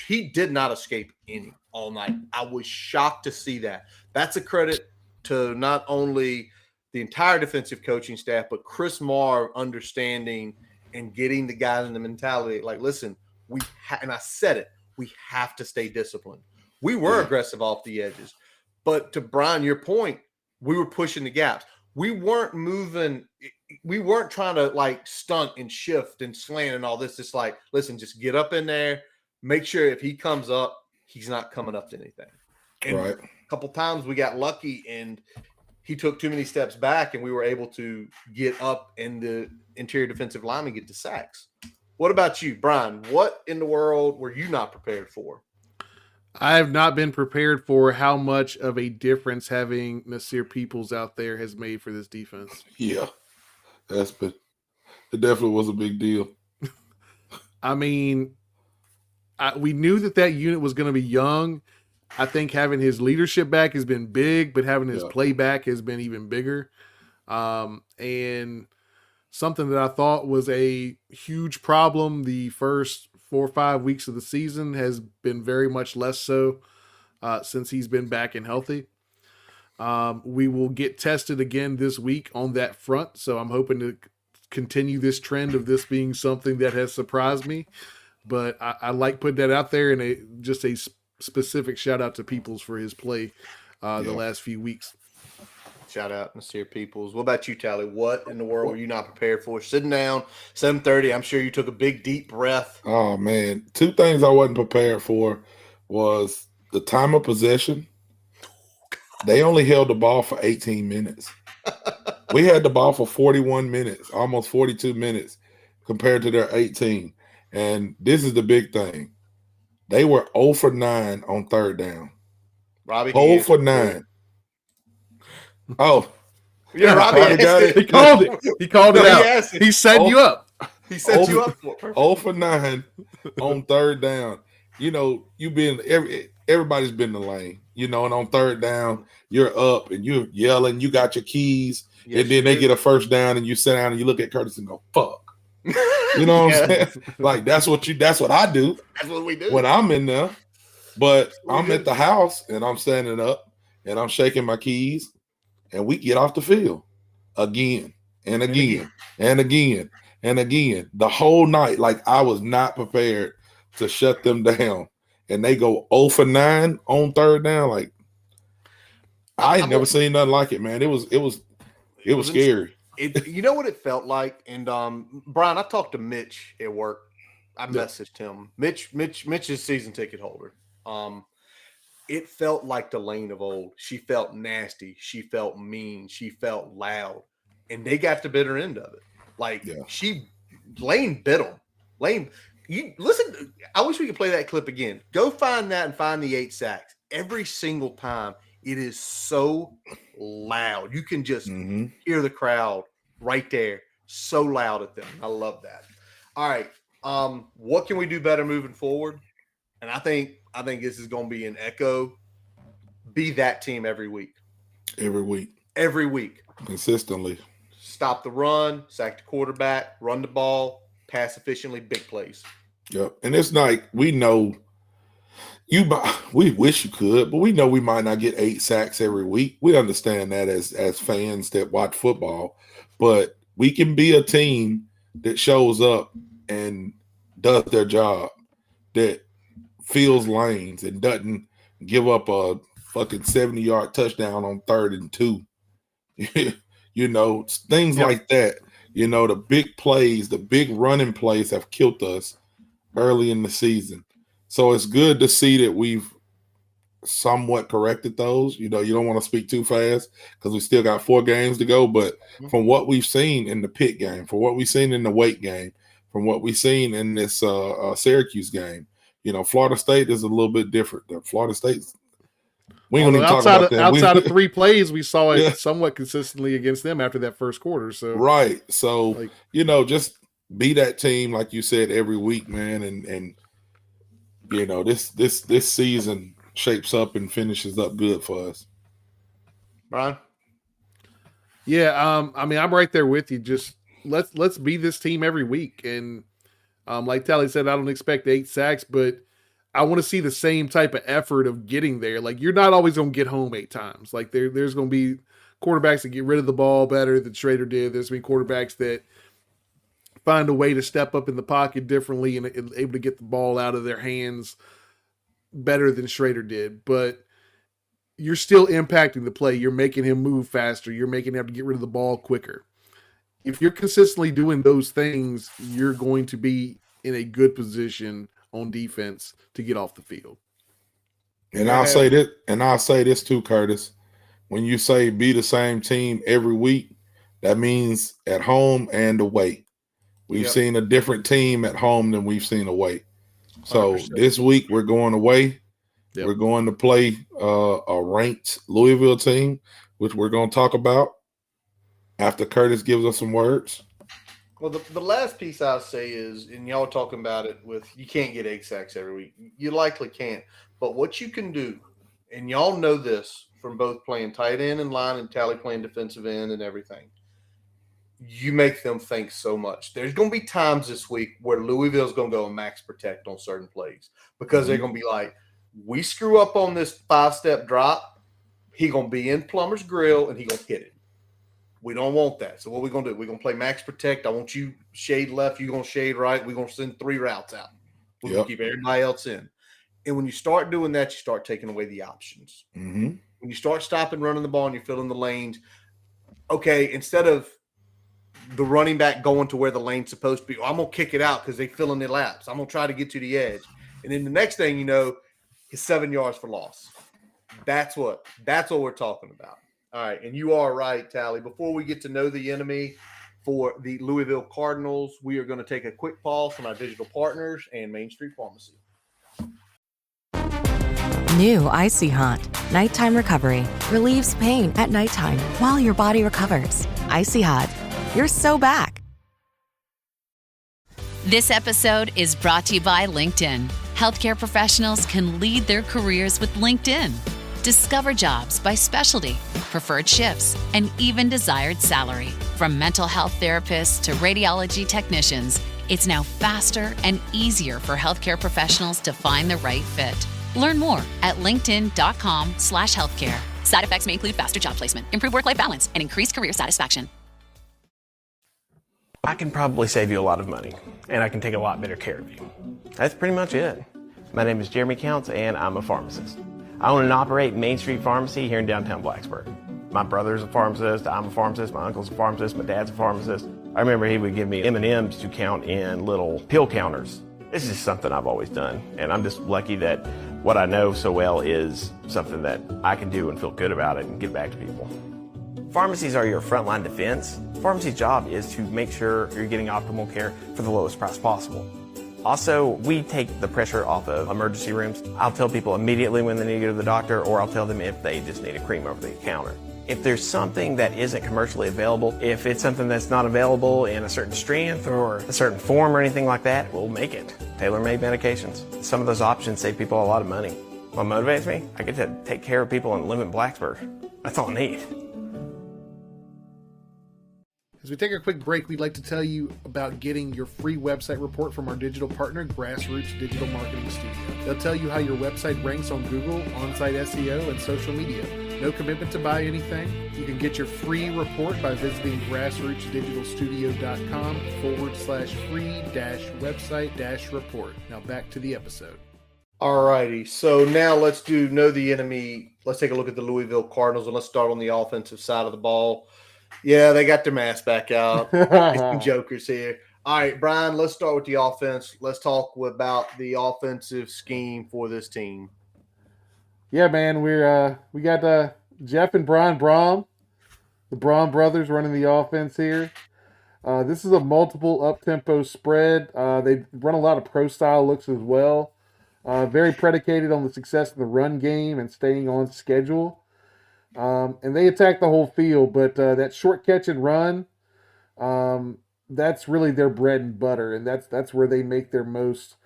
He did not escape any all night. I was shocked to see that. That's a credit to not only the entire defensive coaching staff, but Chris Marr understanding and getting the guys in the mentality like, listen, and I said it, we have to stay disciplined. We were aggressive off the edges, but to Brian, your point, we were pushing the gaps. We weren't moving. We weren't trying to like stunt and shift and slant and all this. It's like, listen, just get up in there. Make sure if he comes up, he's not coming up to anything. And a couple times we got lucky and he took too many steps back and we were able to get up in the interior defensive line and get to sacks. What about you, Brian? What in the world were you not prepared for? I have not been prepared for how much of a difference having Nasir Peoples out there has made for this defense. Yeah, it definitely was a big deal. I mean, we knew that unit was going to be young. I think having his leadership back has been big, but having his play back has been even bigger. And something that I thought was a huge problem the first 4 or 5 weeks of the season has been very much less so since he's been back and healthy. We will get tested again this week on that front, so I'm hoping to continue this trend of this being something that has surprised me. But I like putting that out there, and just a specific shout out to Peoples for his play the last few weeks. Shout out Nasir Peoples. What about you, Tally? What in the world were you not prepared for? Sitting down, 7:30. I'm sure you took a big, deep breath. Oh, man. 2 things I wasn't prepared for was the time of possession. They only held the ball for 18 minutes. We had the ball for 41 minutes, almost 42 minutes compared to their 18. And this is the big thing. They were 0 for 9 on third down. Robbie 0 for 9. Oh, yeah, Robbie got it. He called it. He called it out. He set you up. He set you up for it. 0 for 9 on third down. You know, everybody's been in the lane. You know, and on third down, you're up and you're yelling. You got your keys, and then they get a first down, and you sit down and you look at Curtis and go, "Fuck." You know what I'm saying? Like that's what I do. That's what we do when I'm in there. But I'm at the house and I'm standing up and I'm shaking my keys. And we get off the field again and again and again and again. The whole night, like I was not prepared to shut them down. And they go 0 for 9 on third down. Like I ain't never seen nothing like it, man. It was scary. You know what it felt like? And Brian, I talked to Mitch at work. I messaged him. Mitch is season ticket holder. It felt like the Lane of old. She felt nasty. She felt mean. She felt loud. And they got the bitter end of it. Like Lane bit them. Lane, you listen. I wish we could play that clip again. Go find that and find the 8 sacks. Every single time, it is so loud. You can just hear the crowd right there. So loud at them. I love that. All right. What can we do better moving forward? And I think this is going to be an echo. Be that team every week. Every week. Every week. Consistently. Stop the run, sack the quarterback, run the ball, pass efficiently, big plays. Yep. And it's like we know we wish you could, but we know we might not get 8 sacks every week. We understand that as fans that watch football. But we can be a team that shows up and does their job, that fills lanes and doesn't give up a fucking 70-yard touchdown on 3rd and 2. You know, things like that. You know, the big plays, the big running plays have killed us early in the season. So it's good to see that we've somewhat corrected those. You know, you don't want to speak too fast because we still got 4 games to go. But from what we've seen in the Pitt game, from what we've seen in the Wake game, from what we've seen in this Syracuse game, you know, Florida State is a little bit different. Florida State, we don't even talk about that. Outside of 3 plays, we saw it somewhat consistently against them after that first quarter. So right. So, you know, just be that team, like you said, every week, man. And you know, this season shapes up and finishes up good for us. Brian? Yeah, I mean, I'm right there with you. Just let's be this team every week. And like Tally said, I don't expect 8 sacks, but I want to see the same type of effort of getting there. Like, you're not always going to get home 8 times. Like, there's going to be quarterbacks that get rid of the ball better than Schrader did. There's going to be quarterbacks that find a way to step up in the pocket differently and able to get the ball out of their hands better than Schrader did. But you're still impacting the play. You're making him move faster. You're making him have to get rid of the ball quicker. If you're consistently doing those things, you're going to be in a good position on defense to get off the field. And I'll say this too, Curtis. When you say be the same team every week, that means at home and away. We've seen a different team at home than we've seen away. So 100%. This week we're going away. Yep. We're going to play a ranked Louisville team, which we're going to talk about after Curtis gives us some words. Well, the last piece I'll say is, and y'all talking about it you can't get egg sacks every week. You likely can't. But what you can do, and y'all know this from both playing tight end and line and Tally playing defensive end and everything, you make them think so much. There's going to be times this week where Louisville's going to go and max protect on certain plays because they're going to be like, we screw up on this 5-step drop, he going to be in Plummer's grill and he going to hit it. We don't want that. So what we going to do? We're going to play max protect. I want you shade left. You're going to shade right. We're going to send 3 routes out. We're going to keep everybody else in. And when you start doing that, you start taking away the options. Mm-hmm. When you start stopping running the ball and you're filling the lanes, okay, instead of the running back going to where the lane's supposed to be, I'm going to kick it out because they fill in the laps. I'm going to try to get to the edge. And then the next thing you know, it's 7 yards for loss. That's what we're talking about. All right, and you are right, Tally. Before we get to know the enemy for the Louisville Cardinals, we are going to take a quick pause from our digital partners and Main Street Pharmacy. New Icy Hot Nighttime Recovery relieves pain at nighttime while your body recovers. Icy Hot, you're so back. This episode is brought to you by LinkedIn. Healthcare professionals can lead their careers with LinkedIn. Discover jobs by specialty, preferred shifts, and even desired salary. From mental health therapists to radiology technicians, it's now faster and easier for healthcare professionals to find the right fit. Learn more at linkedin.com/healthcare. Side effects may include faster job placement, improved work-life balance, and increased career satisfaction. I can probably save you a lot of money, and I can take a lot better care of you. That's pretty much it. My name is Jeremy Counts, and I'm a pharmacist. I own and operate Main Street Pharmacy here in downtown Blacksburg. My brother's a pharmacist, I'm a pharmacist, my uncle's a pharmacist, my dad's a pharmacist. I remember he would give me M&Ms to count in little pill counters. This is just something I've always done, and I'm just lucky that what I know so well is something that I can do and feel good about it and give back to people. Pharmacies are your frontline defense. Pharmacy's job is to make sure you're getting optimal care for the lowest price possible. Also, we take the pressure off of emergency rooms. I'll tell people immediately when they need to go to the doctor, or I'll tell them if they just need a cream over the counter. If there's something that isn't commercially available, if it's something that's not available in a certain strength or a certain form or anything like that, we'll make it. Tailor-made medications. Some of those options save people a lot of money. What motivates me? I get to take care of people and live in Blacksburg. That's all I need. As we take a quick break, we'd like to tell you about getting your free website report from our digital partner, Grassroots Digital Marketing Studio. They'll tell you how your website ranks on Google, on-site SEO, and social media. No commitment to buy anything. You can get your free report by visiting grassrootsdigitalstudio.com/free-website-report. Now back to the episode. All righty. So now let's do know the enemy. Let's take a look at the Louisville Cardinals, and let's start on the offensive side of the ball. Yeah, they got their mask back out. Some jokers here. All right, Brian, let's start with the offense. Let's talk about the offensive scheme for this team. Yeah, man, we got Jeff and Brian Brom, the Brom brothers running the offense here. This is a multiple up-tempo spread. They run a lot of pro-style looks as well. Very predicated on the success of the run game and staying on schedule. And they attack the whole field, but that short catch and run, that's really their bread and butter, and that's where they make their most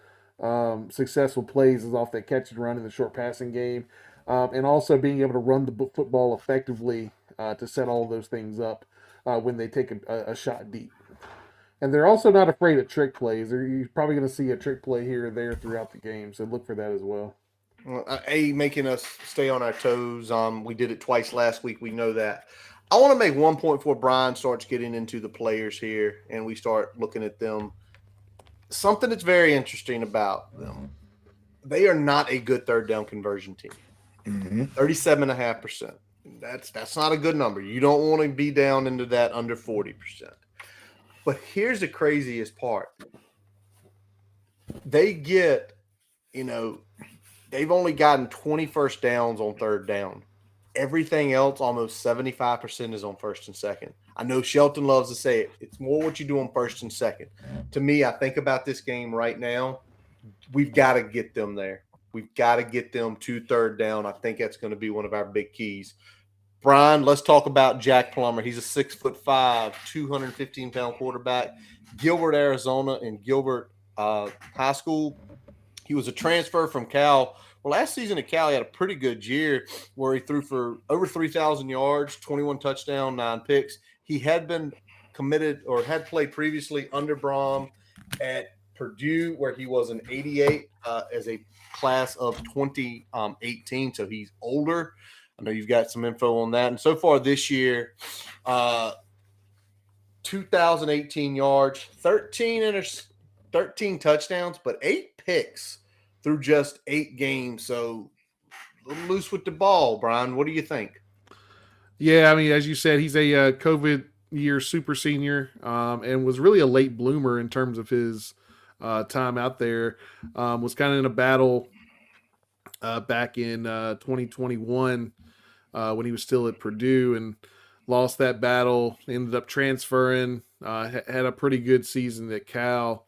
successful plays is off that catch and run in the short passing game, and also being able to run the football effectively to set all those things up when they take a shot deep. And they're also not afraid of trick plays. You're probably going to see a trick play here or there throughout the game, so look for that as well. Making us stay on our toes. We did it twice last week. We know that. I want to make one point before Brian starts getting into the players here and we start looking at them. Something that's very interesting about them. They are not a good third down conversion team. 37.5%. That's not a good number. You don't want to be down into that under 40%. But here's the craziest part. They get, they've only gotten 20 first downs on third down. Everything else, almost 75% is on first and second. I know Shelton loves to say it. It's more what you do on first and second. To me, I think about this game right now. We've got to get them there. We've got to get them to third down. I think that's going to be one of our big keys. Brian, let's talk about Jack Plummer. He's a 6'5", 215-pound quarterback. Gilbert, Arizona, and Gilbert High School. He was a transfer from Cal. Well, last season at Cal, he had a pretty good year where he threw for over 3,000 yards, 21 touchdowns, 9 picks. He had been committed or had played previously under Brom at Purdue, where he was an 88 as a class of 2018. So he's older. I know you've got some info on that. And so far this year, 2,018 yards, 13 touchdowns, but 8 picks through just 8 games. So a little loose with the ball, Brian. What do you think? Yeah, I mean, as you said, he's a COVID year super senior and was really a late bloomer in terms of his time out there. Was kind of in a battle back in 2021 when he was still at Purdue and lost that battle, ended up transferring, had a pretty good season at Cal,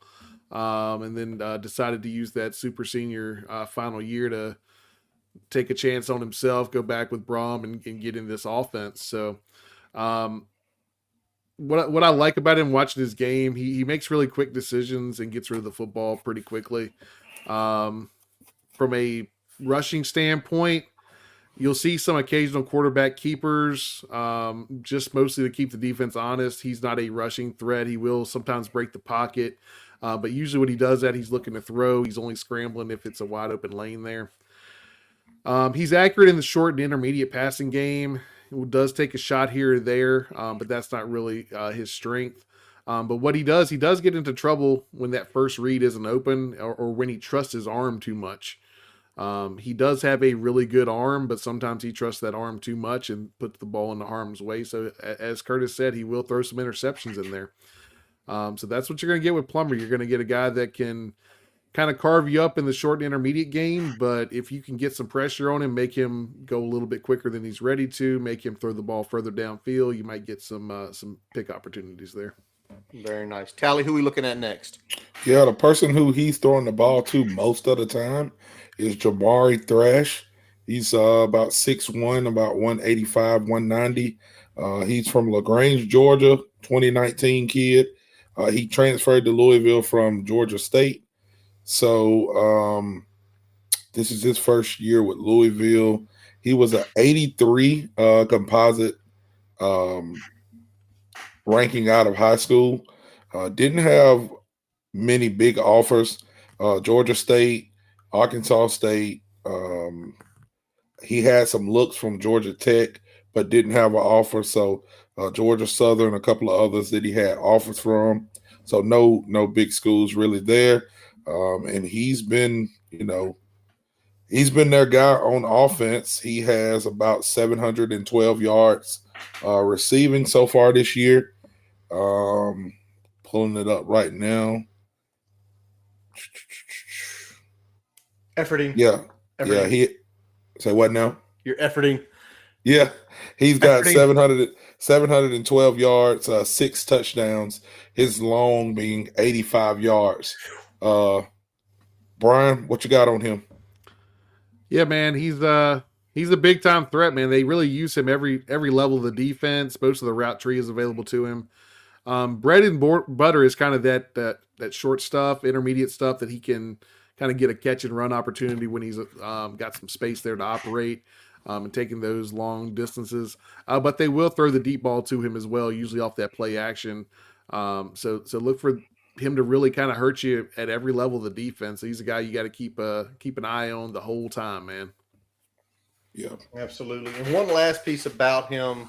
and then decided to use that super senior final year to take a chance on himself, go back with Brom and get in this offense. So what I like about him watching his game, he makes really quick decisions and gets rid of the football pretty quickly. From a rushing standpoint, you'll see some occasional quarterback keepers, just mostly to keep the defense honest. He's not a rushing threat. He will sometimes break the pocket, but usually when he does that, he's looking to throw. He's only scrambling if it's a wide open lane there. He's accurate in the short and intermediate passing game. He does take a shot here or there, but that's not really his strength. But what he does get into trouble when that first read isn't open or when he trusts his arm too much. He does have a really good arm, but sometimes he trusts that arm too much and puts the ball in the harm's way. So as Curtis said, he will throw some interceptions in there. So that's what you're going to get with Plummer. You're going to get a guy that can kind of carve you up in the short and intermediate game, but if you can get some pressure on him, make him go a little bit quicker than he's ready to, make him throw the ball further downfield, you might get some pick opportunities there. Very nice. Tally, who are we looking at next? Yeah, the person who he's throwing the ball to most of the time is Jabari Thrash. He's about 6'1", about 185, 190. He's from LaGrange, Georgia, 2019 kid. He transferred to Louisville from Georgia State. So this is his first year with Louisville. He was an 83 composite ranking out of high school. Didn't have many big offers. Georgia State, Arkansas State. He had some looks from Georgia Tech, but didn't have an offer. So Georgia Southern, a couple of others that he had offers from. So no big schools really there. And he's been their guy on offense. He has about 712 yards receiving so far this year. Pulling it up right now. Efforting. Yeah. Efforting. Yeah. He say what now? You're efforting. Yeah. He's got 712 yards, 6 touchdowns, his long being 85 yards. Brian, what you got on him? Yeah, man, he's a big time threat, man. They really use him every level of the defense. Most of the route tree is available to him. Bread and butter is kind of that short stuff, intermediate stuff that he can kind of get a catch and run opportunity when he's got some space there to operate and taking those long distances. But they will throw the deep ball to him as well, usually off that play action. So look for him to really kind of hurt you at every level of the defense. He's a guy you got to keep an eye on the whole time, man. Yeah, absolutely. And one last piece about him: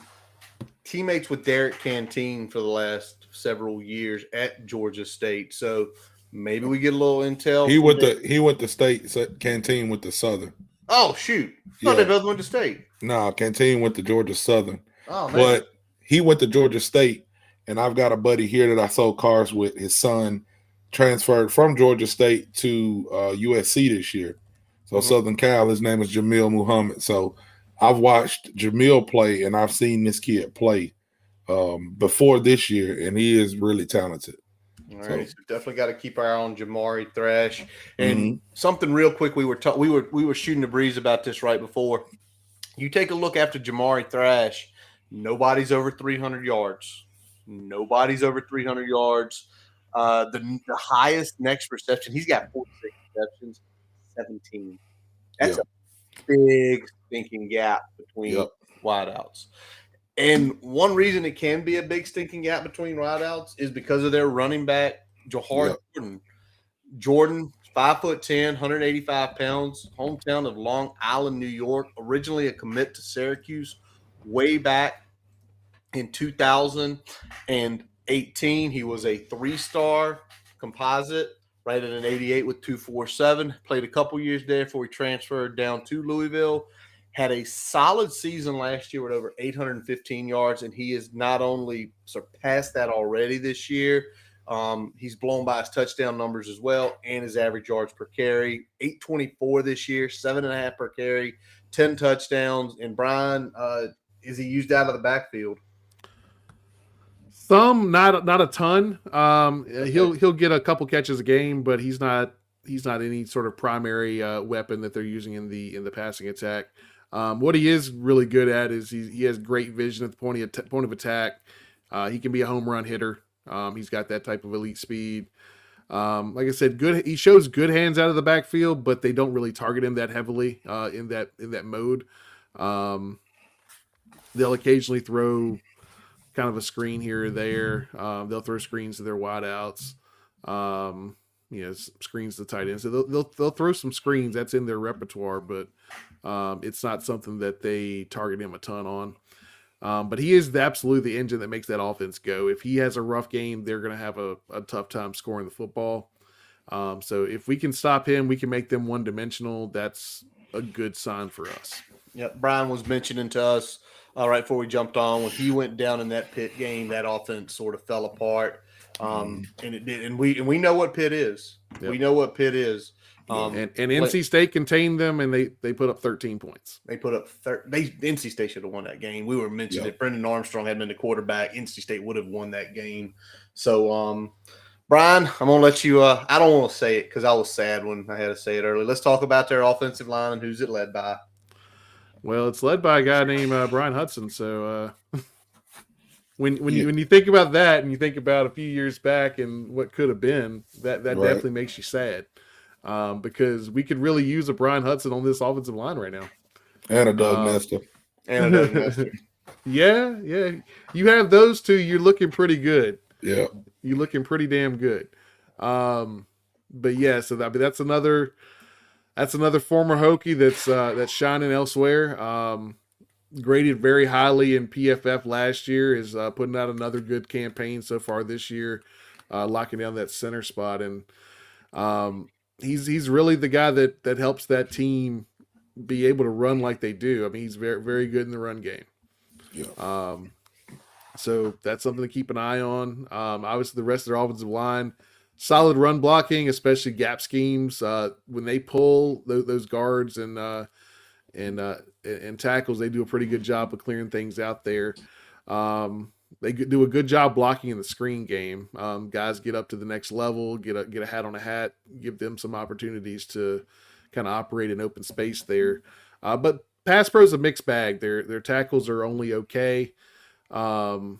teammates with Derek Canteen for the last several years at Georgia State. So maybe we get a little intel. He went to State Canteen with the Southern. Oh shoot! Thought they both went to State. No, Canteen went to Georgia Southern. Oh man! But he went to Georgia State, and I've got a buddy here that I sold cars with. His son transferred from Georgia State to USC this year. So Southern Cal, his name is Jamil Muhammad. So I've watched Jamil play, and I've seen this kid play before this year, and he is really talented. All right, so definitely got to keep our eye on Jamari Thrash. And something real quick, we were shooting the breeze about this right before. You take a look after Jamari Thrash, nobody's over 300 yards. Nobody's over 300 yards. The highest next reception, he's got 46 receptions, 17. That's a big stinking gap between wideouts. And one reason it can be a big stinking gap between wideouts is because of their running back, Jahar Jordan. Jordan, 5'10", 185 pounds, hometown of Long Island, New York, originally a commit to Syracuse way back in 2018. He was a 3-star composite, rated an 88 with 247. Played a couple years there before he transferred down to Louisville. Had a solid season last year with over 815 yards, and he has not only surpassed that already this year, he's blown by his touchdown numbers as well and his average yards per carry. 824 this year, 7.5 per carry, 10 touchdowns. And Brian, is he used out of the backfield? Some, not a ton. He'll get a couple catches a game, but he's not any sort of primary weapon that they're using in the passing attack. What he is really good at is he has great vision at the point of attack. He can be a home run hitter. He's got that type of elite speed. Like I said, good. He shows good hands out of the backfield, but they don't really target him that heavily in that mode. They'll occasionally throw kind of a screen here or there. They'll throw screens to their wideouts. Screens to tight ends. So they'll throw some screens. That's in their repertoire, but it's not something that they target him a ton on. But he is absolutely the engine that makes that offense go. If he has a rough game, they're going to have a tough time scoring the football. So if we can stop him, we can make them one-dimensional. That's a good sign for us. Yep. Brian was mentioning to us right before we jumped on, when he went down in that Pitt game, that offense sort of fell apart. And it did, and we know what Pitt is. Yep. We know what Pitt is. And NC State contained them, and they put up 13 points. They put up NC State should have won that game. We were mentioning it. Brendan Armstrong had been the quarterback. NC State would have won that game. So, Brian, I'm gonna let you. I don't want to say it because I was sad when I had to say it earlier. Let's talk about their offensive line and who's it led by. Well, it's led by a guy named Brian Hudson. So when you think about that and you think about a few years back and what could have been, that definitely makes you sad. Because we could really use a Brian Hudson on this offensive line right now. And a Doug Nestor. Yeah. You have those two, you're looking pretty good. Yeah. You're looking pretty damn good. But yeah, so that's another former Hokie that's shining elsewhere. Graded very highly in PFF last year, is putting out another good campaign so far this year, locking down that center spot. And he's really the guy that helps that team be able to run like they do. I mean, he's very, very good in the run game. Yeah. So that's something to keep an eye on. Obviously, the rest of their offensive line, solid run blocking, especially gap schemes. When they pull those guards and tackles, they do a pretty good job of clearing things out there. They do a good job blocking in the screen game. Guys get up to the next level, get a hat on a hat, give them some opportunities to kind of operate in open space there. But pass pro is a mixed bag. Their tackles are only okay. The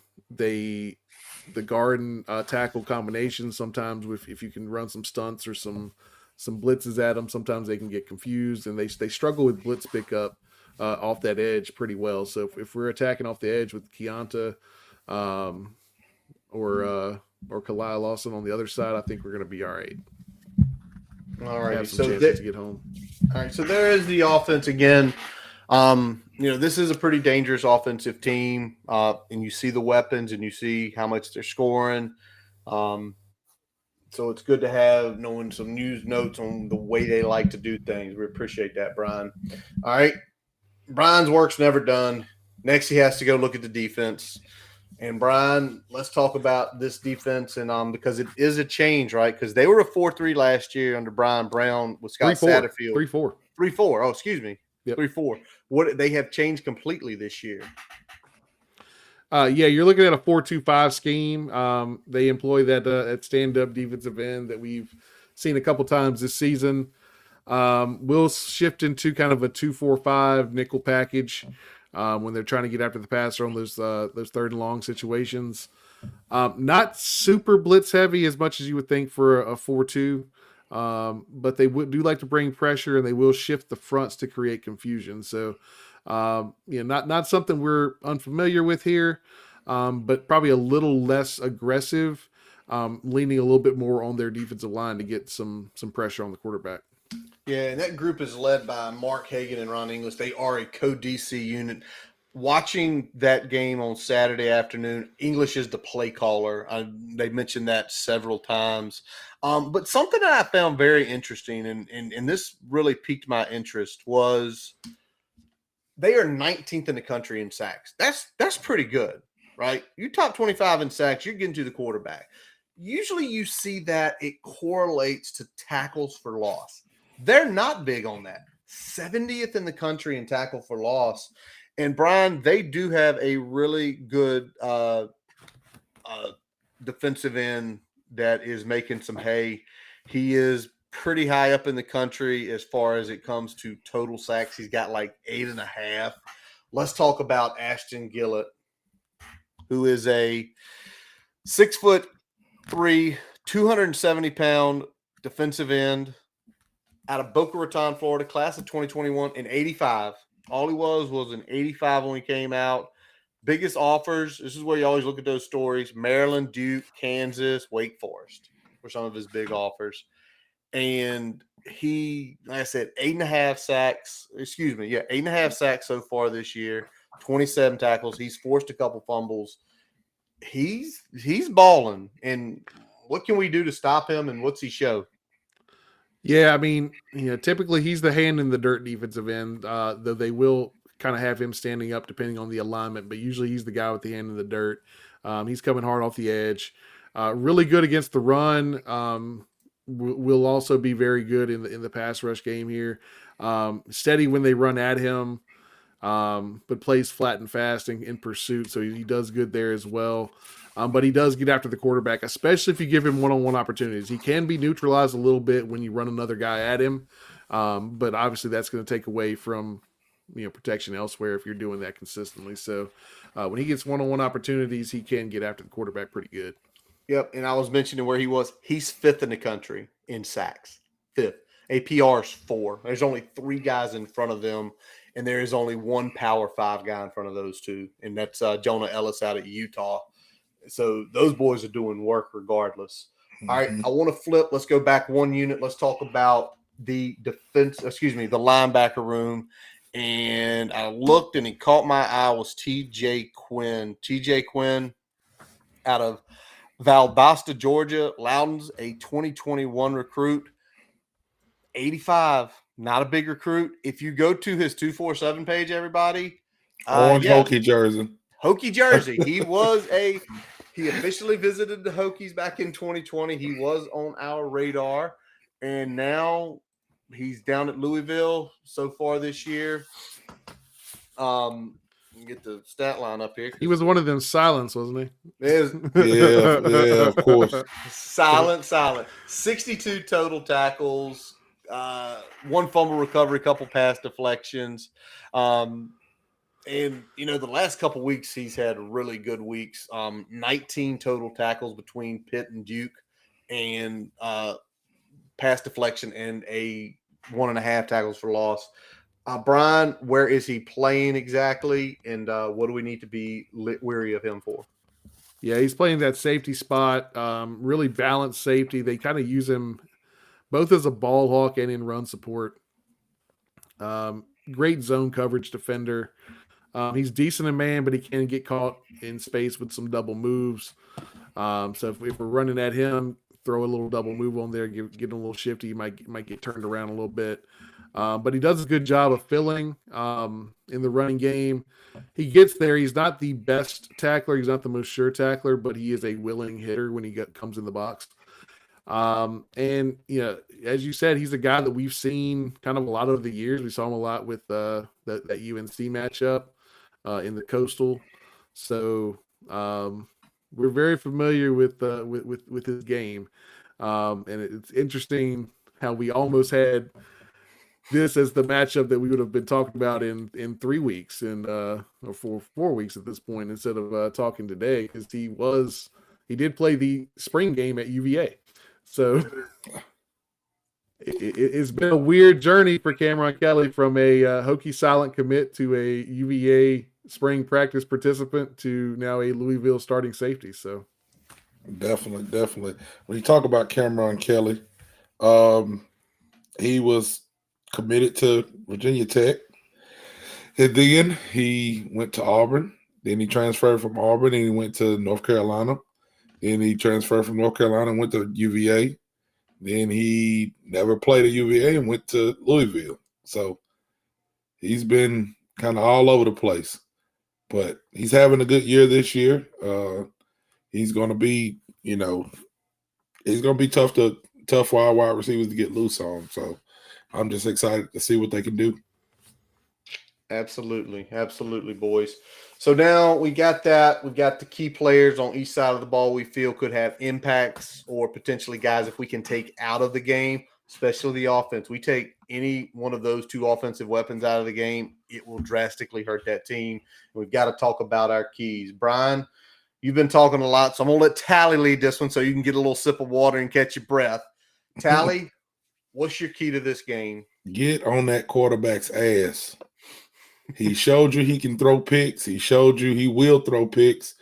guard and tackle combination, sometimes if you can run some stunts or some blitzes at them, sometimes they can get confused, and they struggle with blitz pickup off that edge pretty well. So if we're attacking off the edge with Keonta, or Kalai Lawson on the other side, I think we're going to be all right. All right, have some chances to get home. All right, so there is the offense again. This is a pretty dangerous offensive team, and you see the weapons and you see how much they're scoring. So it's good to have knowing some news notes on the way they like to do things. We appreciate that, Brian. All right, Brian's work's never done. Next, he has to go look at the defense. And Brian, let's talk about this defense, and because it is a change, right? Because they were a 4-3 last year under Brian Brown with Scott Satterfield. 3-4. 3-4. Oh, excuse me. Yep. 3-4. What they have changed completely this year. You're looking at a 4-2-5 scheme. They employ that stand-up defensive end that we've seen a couple times this season. We'll shift into kind of a 2-4-5 nickel package when they're trying to get after the passer on those third and long situations. Not super blitz heavy as much as you would think for a 4-2, but they do like to bring pressure, and they will shift the fronts to create confusion. So. Not something we're unfamiliar with here, but probably a little less aggressive, leaning a little bit more on their defensive line to get some pressure on the quarterback. Yeah, and that group is led by Mark Hagan and Ron English. They are a co-DC unit. Watching that game on Saturday afternoon, English is the play caller. They mentioned that several times. But something that I found very interesting, and this really piqued my interest, was – they are 19th in the country in sacks. That's pretty good, right? You top 25 in sacks, you're getting to the quarterback. Usually you see that it correlates to tackles for loss. They're not big on that. 70th in the country in tackle for loss. And Brian, they do have a really good defensive end that is making some hay. He is pretty high up in the country as far as it comes to total sacks. He's got like 8.5. Let's talk about Ashton Gillett, who is a 6'3", 270-pound defensive end out of Boca Raton, Florida, class of 2021, in 85. All he was an 85 when he came out. Biggest offers, this is where you always look at those stories, Maryland, Duke, Kansas, Wake Forest were some of his big offers. And he, like I said, 8.5 sacks. 8.5 sacks so far this year. 27 tackles. He's forced a couple fumbles. He's balling. And what can we do to stop him? And what's he show? Yeah, I mean, typically he's the hand in the dirt defensive end. Though they will kind of have him standing up depending on the alignment, but usually he's the guy with the hand in the dirt. He's coming hard off the edge. Really good against the run. Will also be very good in the pass rush game here. Steady when they run at him, but plays flat and fast in pursuit, so he does good there as well. But he does get after the quarterback, especially if you give him one-on-one opportunities. He can be neutralized a little bit when you run another guy at him, but obviously that's going to take away from protection elsewhere if you're doing that consistently. So when he gets one-on-one opportunities, he can get after the quarterback pretty good. Yep, and I was mentioning where he was. He's 5th in the country in sacks. 5th. APR's 4. There's only 3 guys in front of them, and there is only one Power 5 guy in front of those 2, and that's Jonah Ellis out of Utah. So those boys are doing work regardless. Mm-hmm. All right, I want to flip. Let's go back one unit. Let's talk about the linebacker room. And I looked, and he caught my eye was TJ Quinn. TJ Quinn out of Valdosta, Georgia. Loudon's a 2021 recruit. 85, not a big recruit. If you go to his 247 page, everybody. Hokie jersey. Hokie jersey. He officially visited the Hokies back in 2020. He was on our radar. And now he's down at Louisville so far this year. Get the stat line up here. He was one of them silents, wasn't he? Yeah, of course. Silent. 62 total tackles, 1 fumble recovery, couple pass deflections. And, the last couple weeks he's had really good weeks. 19 total tackles between Pitt and Duke, and pass deflection and a 1.5 tackles for loss. Brian, where is he playing exactly, and what do we need to be wary of him for? Yeah, he's playing that safety spot, really balanced safety. They kind of use him both as a ball hawk and in run support. Great zone coverage defender. He's decent in man, but he can get caught in space with some double moves. So if we're running at him, throw a little double move on there, get him a little shifty. He might get turned around a little bit. But he does a good job of filling in the running game. He gets there. He's not the best tackler. He's not the most sure tackler, but he is a willing hitter when he comes in the box. And as you said, he's a guy that we've seen kind of a lot over the years. We saw him a lot with that UNC matchup in the Coastal. So we're very familiar with his game. And it's interesting how we almost had this as the matchup that we would have been talking about in 3 weeks or 4 weeks at this point, instead of talking today, because he did play the spring game at UVA. So it's been a weird journey for Cameron Kelly, from a Hokie silent commit to a UVA spring practice participant to now a Louisville starting safety. So definitely. When you talk about Cameron Kelly, he was committed to Virginia Tech, and then he went to Auburn. Then he transferred from Auburn and he went to North Carolina. Then he transferred from North Carolina and went to UVA. Then he never played at UVA and went to Louisville. So he's been kind of all over the place. But he's having a good year this year. He's going to be, it's going to be tough for our wide receivers to get loose on. So I'm just excited to see what they can do. Absolutely, boys. So now we got that. We've got the key players on each side of the ball we feel could have impacts, or potentially guys if we can take out of the game, especially the offense. We take any one of those two offensive weapons out of the game, it will drastically hurt that team. And we've got to talk about our keys. Brian, you've been talking a lot, so I'm going to let Tally lead this one so you can get a little sip of water and catch your breath. Tally, what's your key to this game? Get on that quarterback's ass. He showed you he can throw picks. He showed you he will throw picks.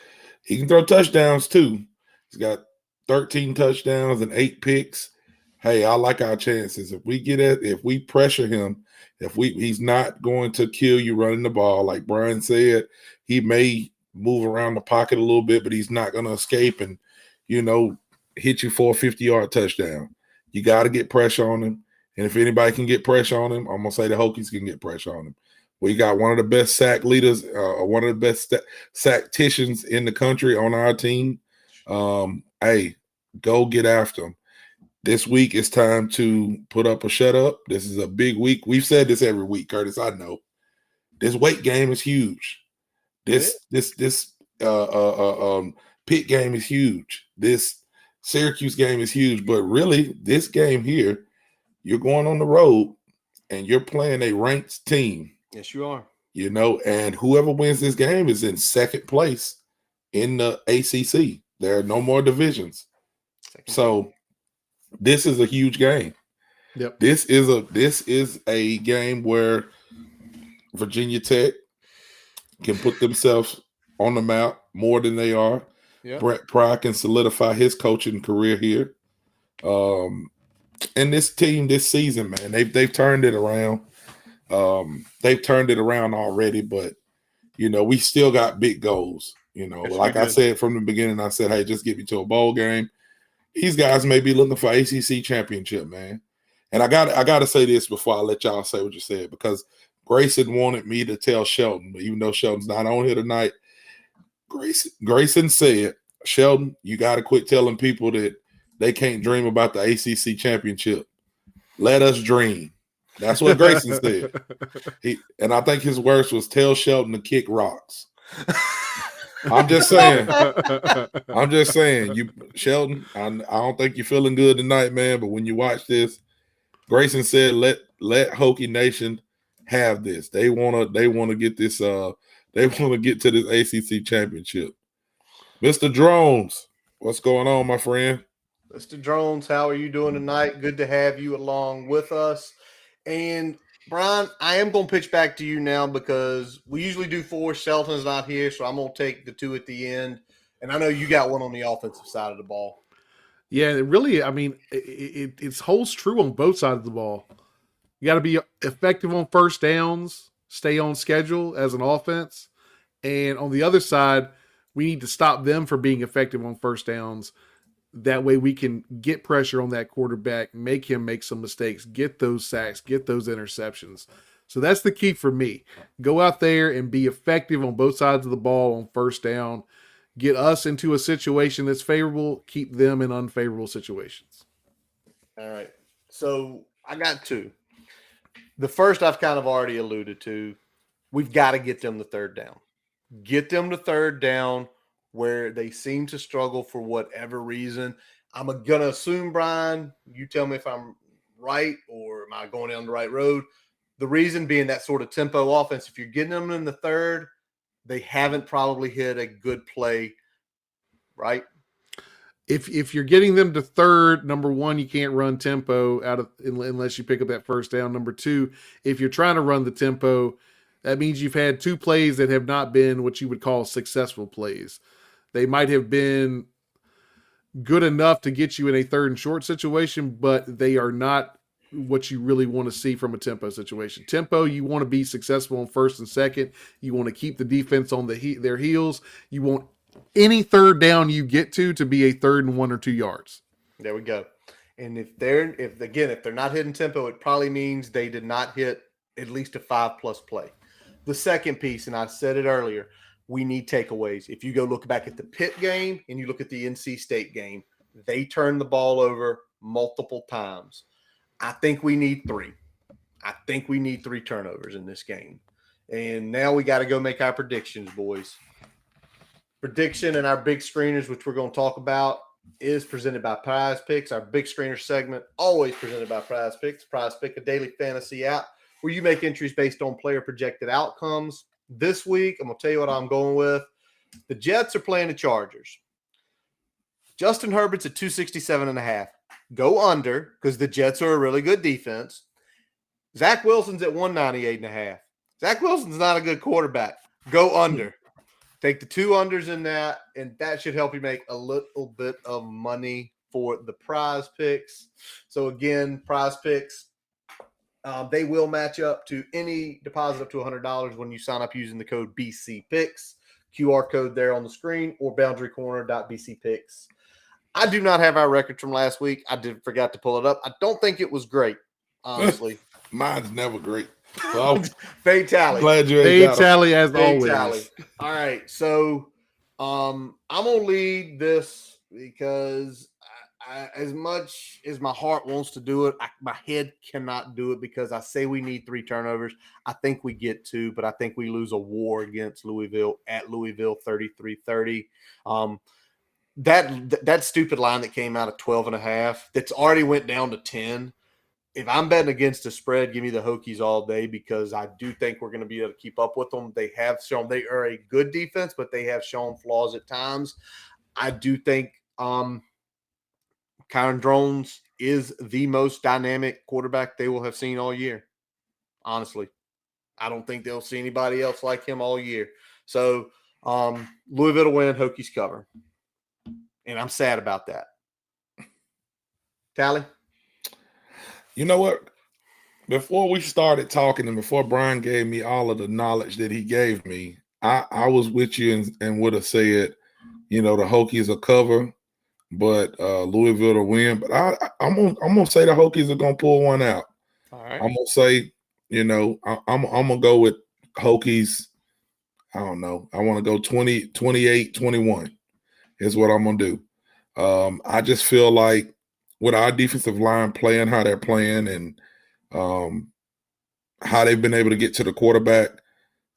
He can throw touchdowns too. He's got 13 touchdowns and 8 picks. Hey, I like our chances. If we pressure him, he's not going to kill you running the ball. Like Brian said, he may move around the pocket a little bit, but he's not going to escape and, hit you for a 50-yard touchdown. You got to get pressure on him. And if anybody can get pressure on him, I'm going to say the Hokies can get pressure on him. We got one of the best sack leaders, one of the best sacticians in the country on our team. Hey, go get after him. This week it's time to put up or shut up. This is a big week. We've said this every week, Curtis. I know. This weight game is huge. This Pitt game is huge. This Syracuse game is huge. But really, this game here, you're going on the road and you're playing a ranked team. Yes, you are. And whoever wins this game is in second place in the ACC. There are no more divisions. So this is a huge game. Yep. This is a game where Virginia Tech can put themselves on the map more than they are. Yep. Brett Pry can solidify his coaching career here. And this team this season, man, they've turned it around. They've turned it around already, but we still got big goals. Like I said from the beginning, I said, hey, just get me to a bowl game. These guys may be looking for ACC championship, man. And I got to say this before I let y'all say what you said, because Grayson wanted me to tell Shelton, but even though Shelton's not on here tonight, Grayson said, Shelton, you got to quit telling people that they can't dream about the ACC championship. Let us dream. That's what Grayson said. And I think his words was, tell Shelton to kick rocks. I'm just saying, you Shelton, I don't think you're feeling good tonight, man. But when you watch this, Grayson said, let Hokie Nation have this. They want to get this. They want to get to this ACC championship. Mr. Drones, what's going on, my friend? Mr. Drones, how are you doing tonight? Good to have you along with us. And Brian, I am going to pitch back to you now because we usually do 4. Shelton's not here, so I'm going to take the 2 at the end. And I know you got one on the offensive side of the ball. Yeah, it really, I mean, it holds true on both sides of the ball. You got to be effective on first downs, stay on schedule as an offense. And on the other side, we need to stop them from being effective on first downs. That way we can get pressure on that quarterback, make him make some mistakes, get those sacks, get those interceptions. So that's the key for me. Go out there and be effective on both sides of the ball on first down. Get us into a situation that's favorable, keep them in unfavorable situations. All right. So I got two. The first I've kind of already alluded to. We've got to get them to third down. Get them to third down where they seem to struggle for whatever reason. I'm going to assume, Brian, you tell me if I'm right or am I going down the right road. The reason being that sort of tempo offense, if you're getting them in the third, they haven't probably hit a good play, right? If you're getting them to third, number one, you can't run tempo unless you pick up that first down. Number two, if you're trying to run the tempo, that means you've had two plays that have not been what you would call successful plays. They might have been good enough to get you in a third and short situation, but they are not what you really want to see from a tempo situation. Tempo, you want to be successful on first and second. You want to keep the defense on their heels. You want any third down you get to be a third and 1 or 2 yards. There we go. And if they're not hitting tempo, it probably means they did not hit at least a 5+ play. The second piece, and I said it earlier, we need takeaways. If you go look back at the Pitt game and you look at the NC State game, they turned the ball over multiple times. I think we need 3. I think we need 3 turnovers in this game. And now we got to go make our predictions, boys. Prediction and our big screeners, which we're going to talk about, is presented by Prize Picks. Our big screener segment, always presented by Prize Picks. Prize Pick, a daily fantasy app where you make entries based on player projected outcomes. This week, I'm going to tell you what I'm going with. The Jets are playing the Chargers. Justin Herbert's at 267.5. Go under because the Jets are a really good defense. Zach Wilson's at 198.5. Zach Wilson's not a good quarterback. Go under. Take the 2 unders in that, and that should help you make a little bit of money for the Prize Picks. So, again, Prize Picks, they will match up to any deposit up to $100 when you sign up using the code BCPicks. QR code there on the screen or boundarycorner.bcpicks. I do not have our record from last week. I forgot to pull it up. I don't think it was great, honestly. Mine's never great. So Fade tally. Glad you Fade tally as Fade always. Tally. All right. So I'm going to lead this because as much as my heart wants to do it, my head cannot do it because I say we need 3 turnovers. I think we get 2, but I think we lose a war against Louisville at Louisville 33-30. That stupid line that came out of 12.5 that's already went down to 10. If I'm betting against the spread, give me the Hokies all day because I do think we're going to be able to keep up with them. They have shown they are a good defense, but they have shown flaws at times. I do think Kyron Drones is the most dynamic quarterback they will have seen all year. Honestly, I don't think they'll see anybody else like him all year. So Louisville to win, Hokies cover. And I'm sad about that. Tally? You know what? Before we started talking and before Brian gave me all of the knowledge that he gave me, I was with you and would have said, the Hokies are cover, but Louisville to win. But I'm gonna say the Hokies are gonna pull one out. All right. I'm gonna say, I'm gonna go with Hokies. I don't know. I want to go 28-21 is what I'm gonna do. I just feel like with our defensive line playing how they're playing and how they've been able to get to the quarterback,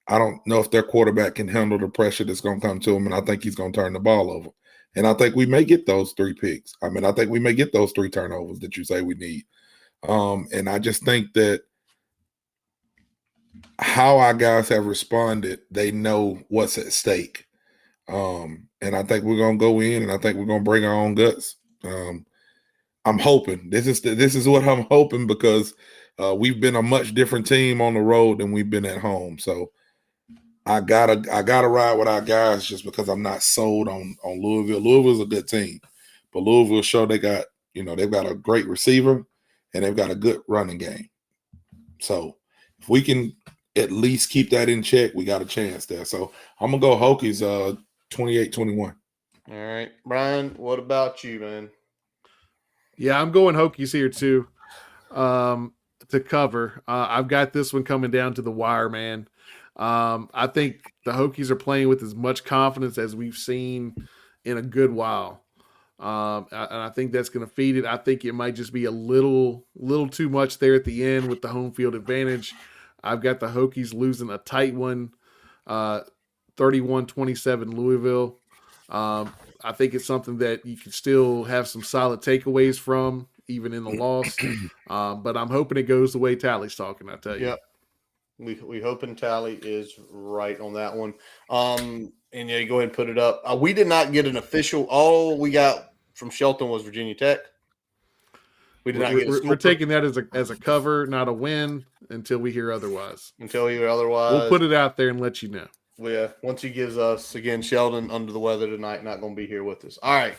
I don't know if their quarterback can handle the pressure that's going to come to him, and I think he's going to turn the ball over. And I think we may get those 3 picks. I think we may get those 3 turnovers that you say we need. And I just think that how our guys have responded, they know what's at stake. And I think we're going to go in, and I think we're going to bring our own guts. I'm hoping this is what I'm hoping because we've been a much different team on the road than we've been at home. So I gotta ride with our guys just because I'm not sold on Louisville. Louisville's a good team, but Louisville show they've got a great receiver and they've got a good running game. So if we can at least keep that in check, we got a chance there. So I'm gonna go Hokies 28-21. All right, Brian, what about you, man? Yeah, I'm going Hokies here too. To cover. I've got this one coming down to the wire, man. I think the Hokies are playing with as much confidence as we've seen in a good while. And I think that's going to feed it. I think it might just be a little too much there at the end with the home field advantage. I've got the Hokies losing a tight one, 31-27 Louisville. I think it's something that you can still have some solid takeaways from, even in the loss. But I'm hoping it goes the way Tally's talking, I tell you. Yep. We hoping Tally is right on that one. And yeah, you go ahead and put it up. We did not get an official. All we got from Shelton was Virginia Tech. We did not get. We're taking that as a cover, not a win, until we hear otherwise. Until we hear otherwise, we'll put it out there and let you know. Well, yeah, once he gives us again, Sheldon under the weather tonight, not going to be here with us. All right.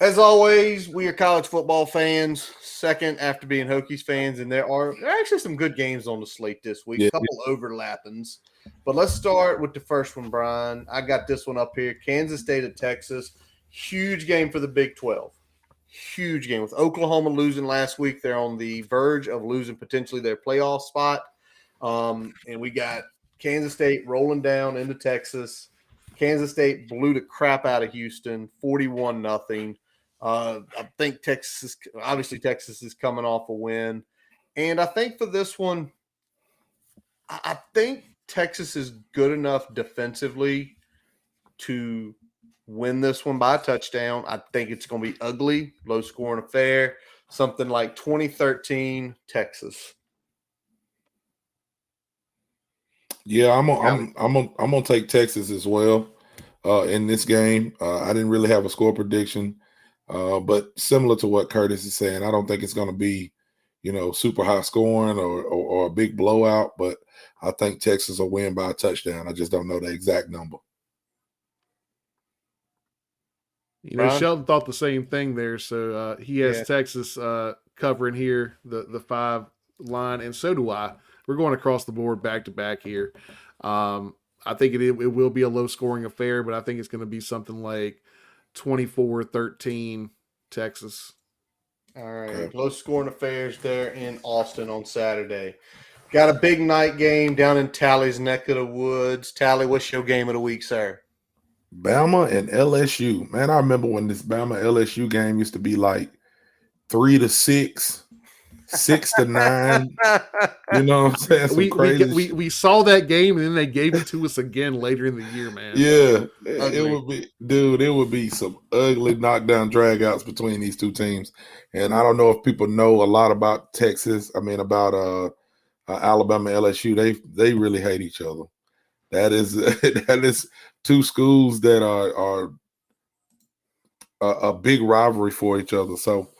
As always, we are college football fans, second after being Hokies fans, and there are actually some good games on the slate this week, a couple overlappings. But let's start with the first one, Brian. I got this one up here, Kansas State at Texas. Huge game for the Big 12. Huge game. With Oklahoma losing last week, they're on the verge of losing potentially their playoff spot. And we got Kansas State rolling down into Texas. Kansas State blew the crap out of Houston, 41-0. I think Texas is coming off a win. And I think for this one, I think Texas is good enough defensively to win this one by a touchdown. I think it's going to be ugly, low-scoring affair, something like 2013 Texas. Yeah, I'm gonna take Texas as well in this game. I didn't really have a score prediction, but similar to what Curtis is saying, I don't think it's going to be, super high scoring or a big blowout. But I think Texas will win by a touchdown. I just don't know the exact number. Sheldon thought the same thing there, so he has Texas covering here the 5 line, and so do I. We're going across the board back to back here. I think it will be a low scoring affair, but I think it's going to be something like 24-13 Texas. All right. Low scoring affairs there in Austin on Saturday. Got a big night game down in Tally's neck of the woods. Tally, what's your game of the week, sir? Bama and LSU. Man, I remember when this Bama LSU game used to be like 3-6. 6-9, you know what I'm saying? We saw that game and then they gave it to us again later in the year, man. Yeah, it would be some ugly knockdown dragouts between these two teams. And I don't know if people know a lot about Texas. I mean, about Alabama, LSU. They really hate each other. That is two schools that are a big rivalry for each other. So.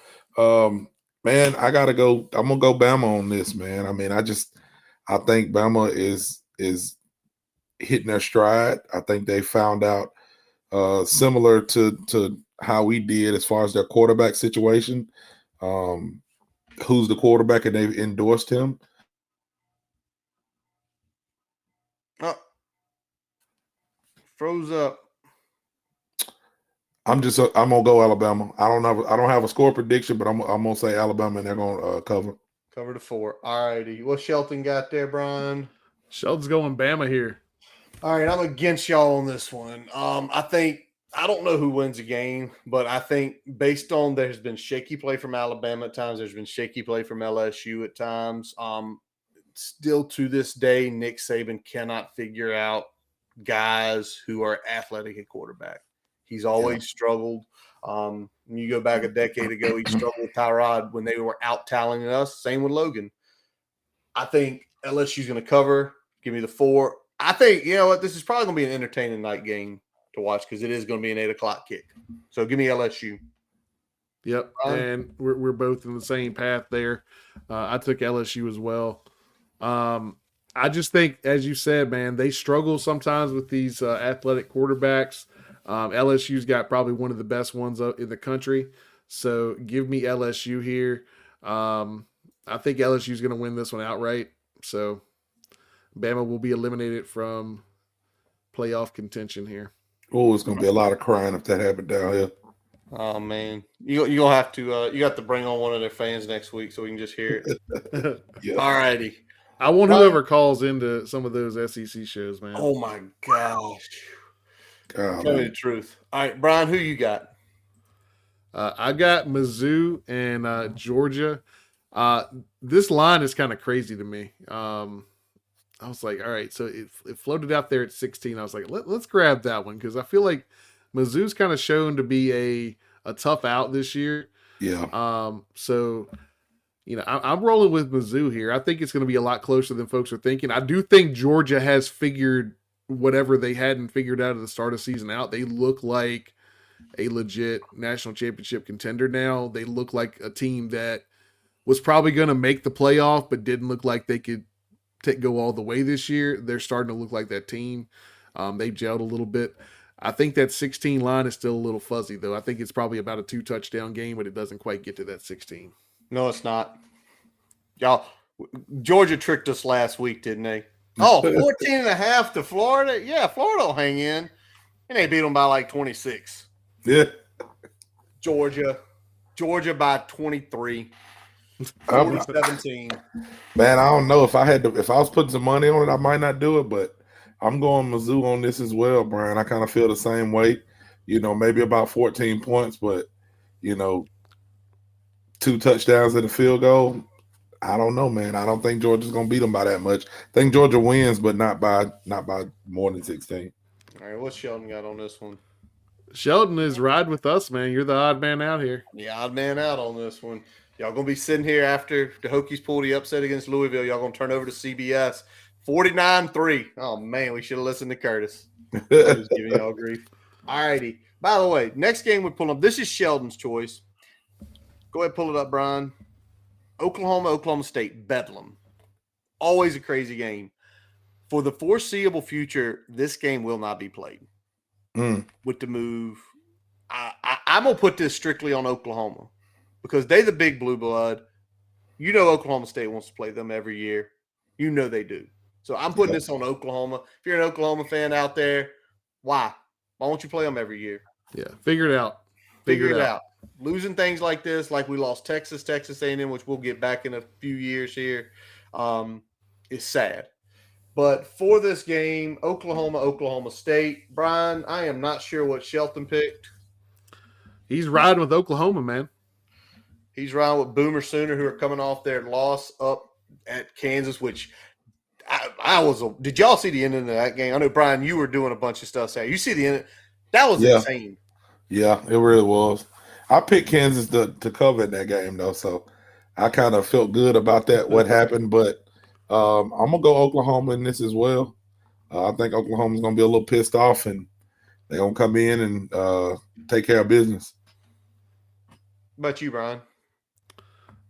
Man, I gotta go. I'm gonna go Bama on this, man. I mean, I think Bama is hitting their stride. I think they found out similar to how we did as far as their quarterback situation. Who's the quarterback, and they've endorsed him. Oh, froze up. I'm gonna go Alabama. I don't have a score prediction, but I'm gonna say Alabama, and they're gonna cover the 4. All righty. What Shelton got there, Brian? Shelton's going Bama here. All right, I'm against y'all on this one. I don't know who wins the game, but I think based on there's been shaky play from Alabama at times, there's been shaky play from LSU at times. Still to this day, Nick Saban cannot figure out guys who are athletic at quarterback. He's always struggled. You go back a decade ago, he struggled with Tyrod when they were out-talenting us. Same with Logan. I think LSU's going to cover. Give me the 4. I think, you know what, this is probably going to be an entertaining night game to watch because it is going to be an 8 o'clock kick. So give me LSU. Yep, and we're both in the same path there. I took LSU as well. I I just think, as you said, man, they struggle sometimes with these athletic quarterbacks. LSU's got probably one of the best ones in the country. So give me LSU here. I think LSU's going to win this one outright. So Bama will be eliminated from playoff contention here. Oh, it's going to be a lot of crying if that happened down here. Oh man, you're gonna have to you got to bring on one of their fans next week so we can just hear it. Yeah. All righty. I want whoever calls into some of those SEC shows, man. Oh my gosh. God, Tell me the truth. All right, Brian, who you got? I got Mizzou and Georgia. This line is kind of crazy to me. I was like, all right, so it floated out there at 16. I was like, let's grab that one because I feel like Mizzou's kind of shown to be a tough out this year. Yeah. So, I'm rolling with Mizzou here. I think it's going to be a lot closer than folks are thinking. I do think Georgia has figured whatever they hadn't figured out at the start of the season out. They look like a legit national championship contender now. They look like a team that was probably going to make the playoff, but didn't look like they could go all the way this year. They're starting to look like that team. They've gelled a little bit. I think that 16 line is still a little fuzzy, though. I think it's probably about a 2-touchdown game, but it doesn't quite get to that 16. No, it's not. Y'all, Georgia tricked us last week, didn't they? Oh, 14.5 to Florida? Yeah, Florida will hang in. And they beat them by like 26. Yeah. Georgia by 23. 17. Man, I don't know if I was putting some money on it, I might not do it, but I'm going Mizzou on this as well, Brian. I kind of feel the same way. Maybe about 14 points, but 2 touchdowns and a field goal. I don't know, man. I don't think Georgia's going to beat them by that much. I think Georgia wins, but not by more than 16. All right, what's Sheldon got on this one? Sheldon is ride with us, man. You're the odd man out here. The odd man out on this one. Y'all going to be sitting here after the Hokies pull the upset against Louisville. Y'all going to turn over to CBS. 49-3. Oh, man, we should have listened to Curtis. Just giving y'all grief. All righty. By the way, next game we pull up. This is Sheldon's choice. Go ahead, pull it up, Brian. Oklahoma State, Bedlam. Always a crazy game. For the foreseeable future, this game will not be played. With the move. I'm going to put this strictly on Oklahoma because they the big blue blood. Oklahoma State wants to play them every year. They do. So I'm putting this on Oklahoma. If you're an Oklahoma fan out there, why? Why won't you play them every year? Yeah, figure it out. Figure it out. Losing things like this, like we lost Texas A&M, which we'll get back in a few years here, is sad. But for this game, Oklahoma State, Brian, I am not sure what Shelton picked. He's riding with Oklahoma, man. He's riding with Boomer Sooner, who are coming off their loss up at Kansas, which did y'all see the ending of that game? I know, Brian, you were doing a bunch of stuff. You see the end? That was insane. Yeah, it really was. I picked Kansas to cover in that game, though, so I kind of felt good about that, what happened. But I'm going to go Oklahoma in this as well. I think Oklahoma's going to be a little pissed off, and they're going to come in and take care of business. What about you, Brian?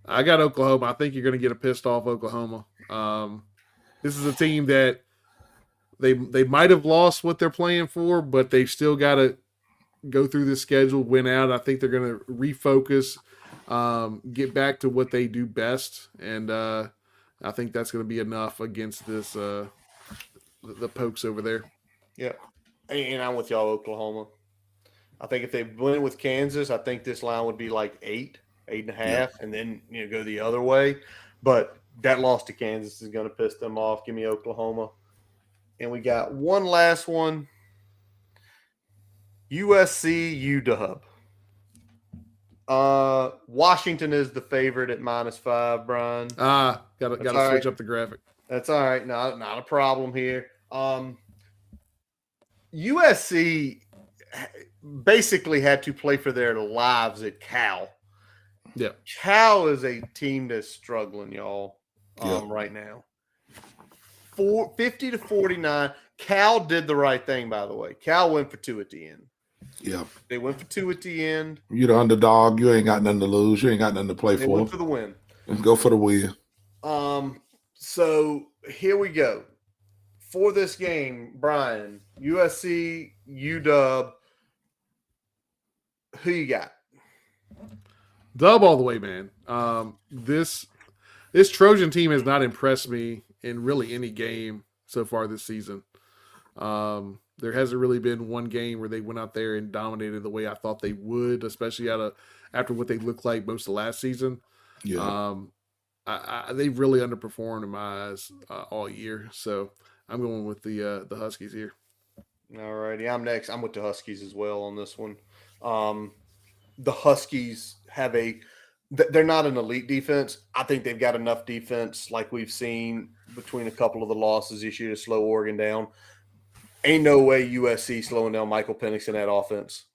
I got Oklahoma. I think you're going to get a pissed off Oklahoma. This is a team that they might have lost what they're playing for, but they've still got to go through the schedule, win out. I think they're going to refocus, get back to what they do best, and I think that's going to be enough against this the Pokes over there. Yeah, and I'm with y'all, Oklahoma. I think if they went with Kansas, I think this line would be like 8.5, and then go the other way. But that loss to Kansas is going to piss them off. Give me Oklahoma. And we got one last one. USC UW. Washington is the favorite at -5, Brian. Got to switch up the graphic. That's all right. Not a problem here. USC basically had to play for their lives at Cal. Yeah. Cal is a team that's struggling, y'all, right now. 50-49. Cal did the right thing, by the way. Cal went for 2 at the end. Yeah. They went for 2 at the end. You're the underdog. You ain't got nothing to lose. You ain't got nothing to play for. They went for the win. Go for the win. So here we go. For this game, Brian, USC, UW, who you got? Dub all the way, man. This Trojan team has not impressed me in really any game so far this season. There hasn't really been one game where they went out there and dominated the way I thought they would, especially after what they looked like most of last season. Yeah. They've really underperformed in my eyes all year. So I'm going with the Huskies here. All righty, I'm next. I'm with the Huskies as well on this one. The Huskies have they're not an elite defense. I think they've got enough defense, like we've seen between a couple of the losses this year, to slow Oregon down. Ain't no way USC slowing down Michael Penix in that offense.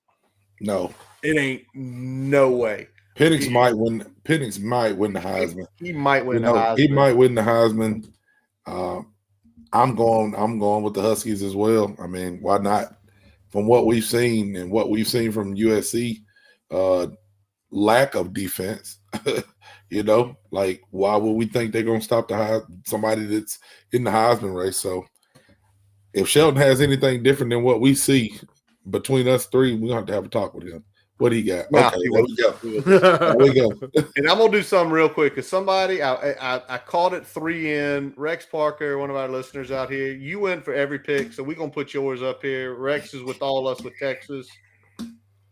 No. It ain't no way. Penix might win the Heisman. He might win the Heisman. He might win the Heisman. I'm going with the Huskies as well. I mean, why not? From what we've seen and what we've seen from USC, lack of defense. Like, why would we think they're going to stop somebody that's in the Heisman race? So if Sheldon has anything different than what we see between us three, we're going to have a talk with him. What do you got? Okay, there we go. There we go. And I'm going to do something real quick because somebody, I called it 3 in. Rex Parker, one of our listeners out here, you win for every pick, so we're going to put yours up here. Rex is with all us with Texas.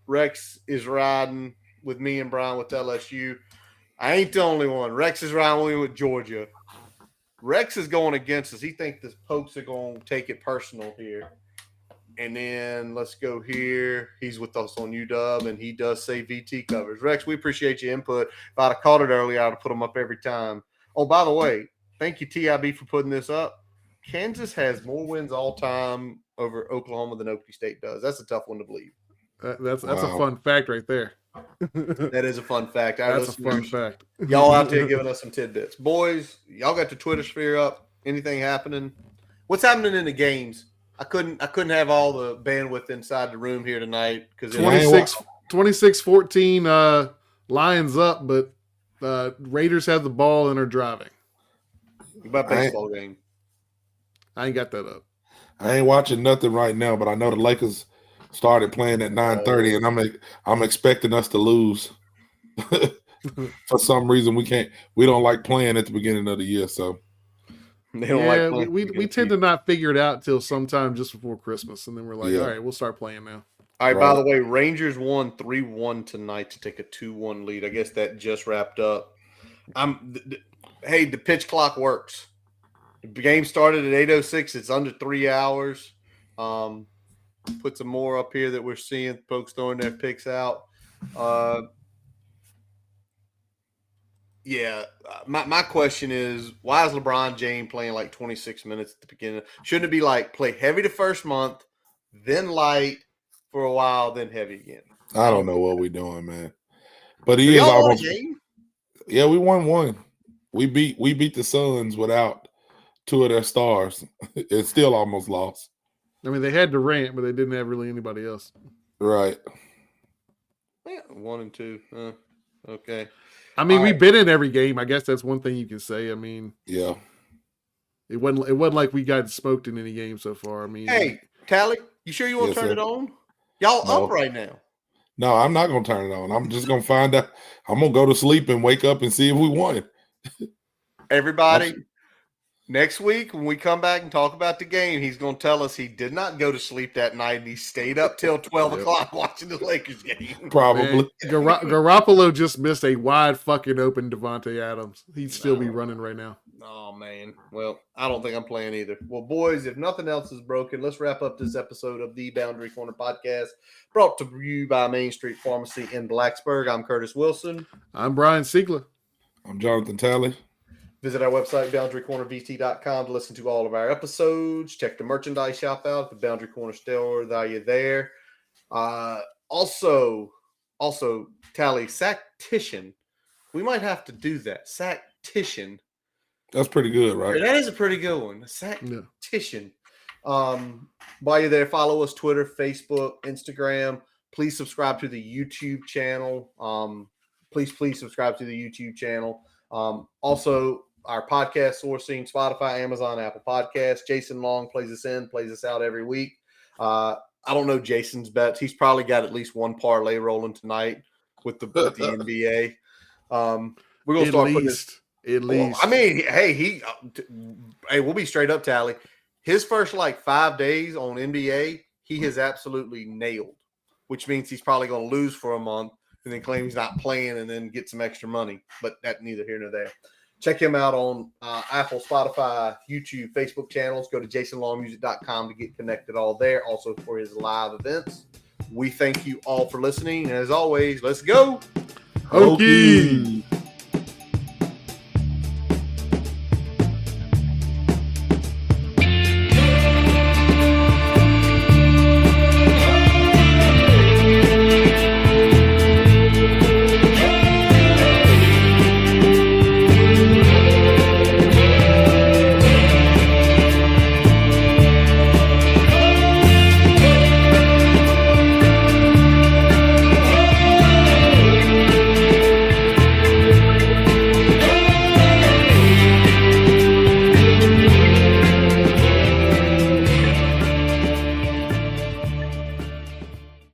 Rex is riding with me and Brian with LSU. I ain't the only one. Rex is riding with Georgia. Rex is going against us. He thinks the Pokes are going to take it personal here. And then let's go here. He's with us on UW, and he does say VT covers. Rex, we appreciate your input. If I'd have caught it earlier, I'd have put them up every time. Oh, by the way, thank you, TIB, for putting this up. Kansas has more wins all time over Oklahoma than Oklahoma State does. That's a tough one to believe. That's a fun fact right there. That is a fun fact. That's a fun fact. Y'all out there giving us some tidbits. Boys, y'all got the Twitter sphere up. Anything happening? What's happening in the games? I couldn't have all the bandwidth inside the room here tonight because 26-14 Lions up, but Raiders have the ball and are driving. What about baseball game? I ain't got that up. I ain't watching nothing right now, but I know the Lakers started playing at 9:30, and I'm expecting us to lose. For some reason, we don't like playing at the beginning of the year, so. They don't like playing. We tend to not figure it out until sometime just before Christmas, and then we're like, all right, we'll start playing now. All right, by the way, Rangers won 3-1 tonight to take a 2-1 lead. I guess that just wrapped up. Hey, the pitch clock works. The game started at 8:06. It's under 3 hours. Put some more up here that we're seeing folks throwing their picks out. My question is, why is LeBron James playing like 26 minutes at the beginning? Shouldn't it be like play heavy the first month, then light for a while, then heavy again? I don't know what we're doing, man. But he is almost. Yeah, we won one. We beat the Suns without 2 of their stars. It's still almost lost. I mean, they had Durant, but they didn't have really anybody else. Right. Yeah, 1 and 2. Okay. I mean, we've been in every game. I guess that's one thing you can say. I mean, yeah. It wasn't like we got smoked in any game so far. I mean, hey, Tally, you sure you want to turn it on? Y'all up right now? No, I'm not going to turn it on. I'm just going to find out. I'm going to go to sleep and wake up and see if we won. Everybody, next week when we come back and talk about the game, he's going to tell us he did not go to sleep that night and he stayed up till 12 o'clock watching the Lakers game. Probably. Garoppolo just missed a wide fucking open Devontae Adams. He'd still be running right now. Oh, man. Well, I don't think I'm playing either. Well, boys, if nothing else is broken, let's wrap up this episode of the Boundary Corner Podcast, brought to you by Main Street Pharmacy in Blacksburg. I'm Curtis Wilson. I'm Brian Siegler. I'm Jonathan Talley. Visit our website, boundarycornervt.com, to listen to all of our episodes. Check the merchandise shop out at the Boundary Corner store while you're there. Also, Tally, Sactician. We might have to do that. Sactician. That's pretty good, right? That is a pretty good one. Sactician. While you're there, follow us Twitter, Facebook, Instagram. Please subscribe to the YouTube channel. Please subscribe to the YouTube channel. Also, our podcast sourcing, Spotify, Amazon, Apple Podcasts. Jason Long plays us out every week. I don't know Jason's bets. He's probably got at least one parlay rolling tonight with the NBA. We're gonna start putting this. At least. I mean, hey, we'll be straight up, Tally. His first 5 days on NBA, he has absolutely nailed, which means he's probably going to lose for a month and then claim he's not playing and then get some extra money. But that's neither here nor there. Check him out on Apple, Spotify, YouTube, Facebook channels. Go to jasonlongmusic.com to get connected all there. Also for his live events. We thank you all for listening. And as always, let's go. Hokies!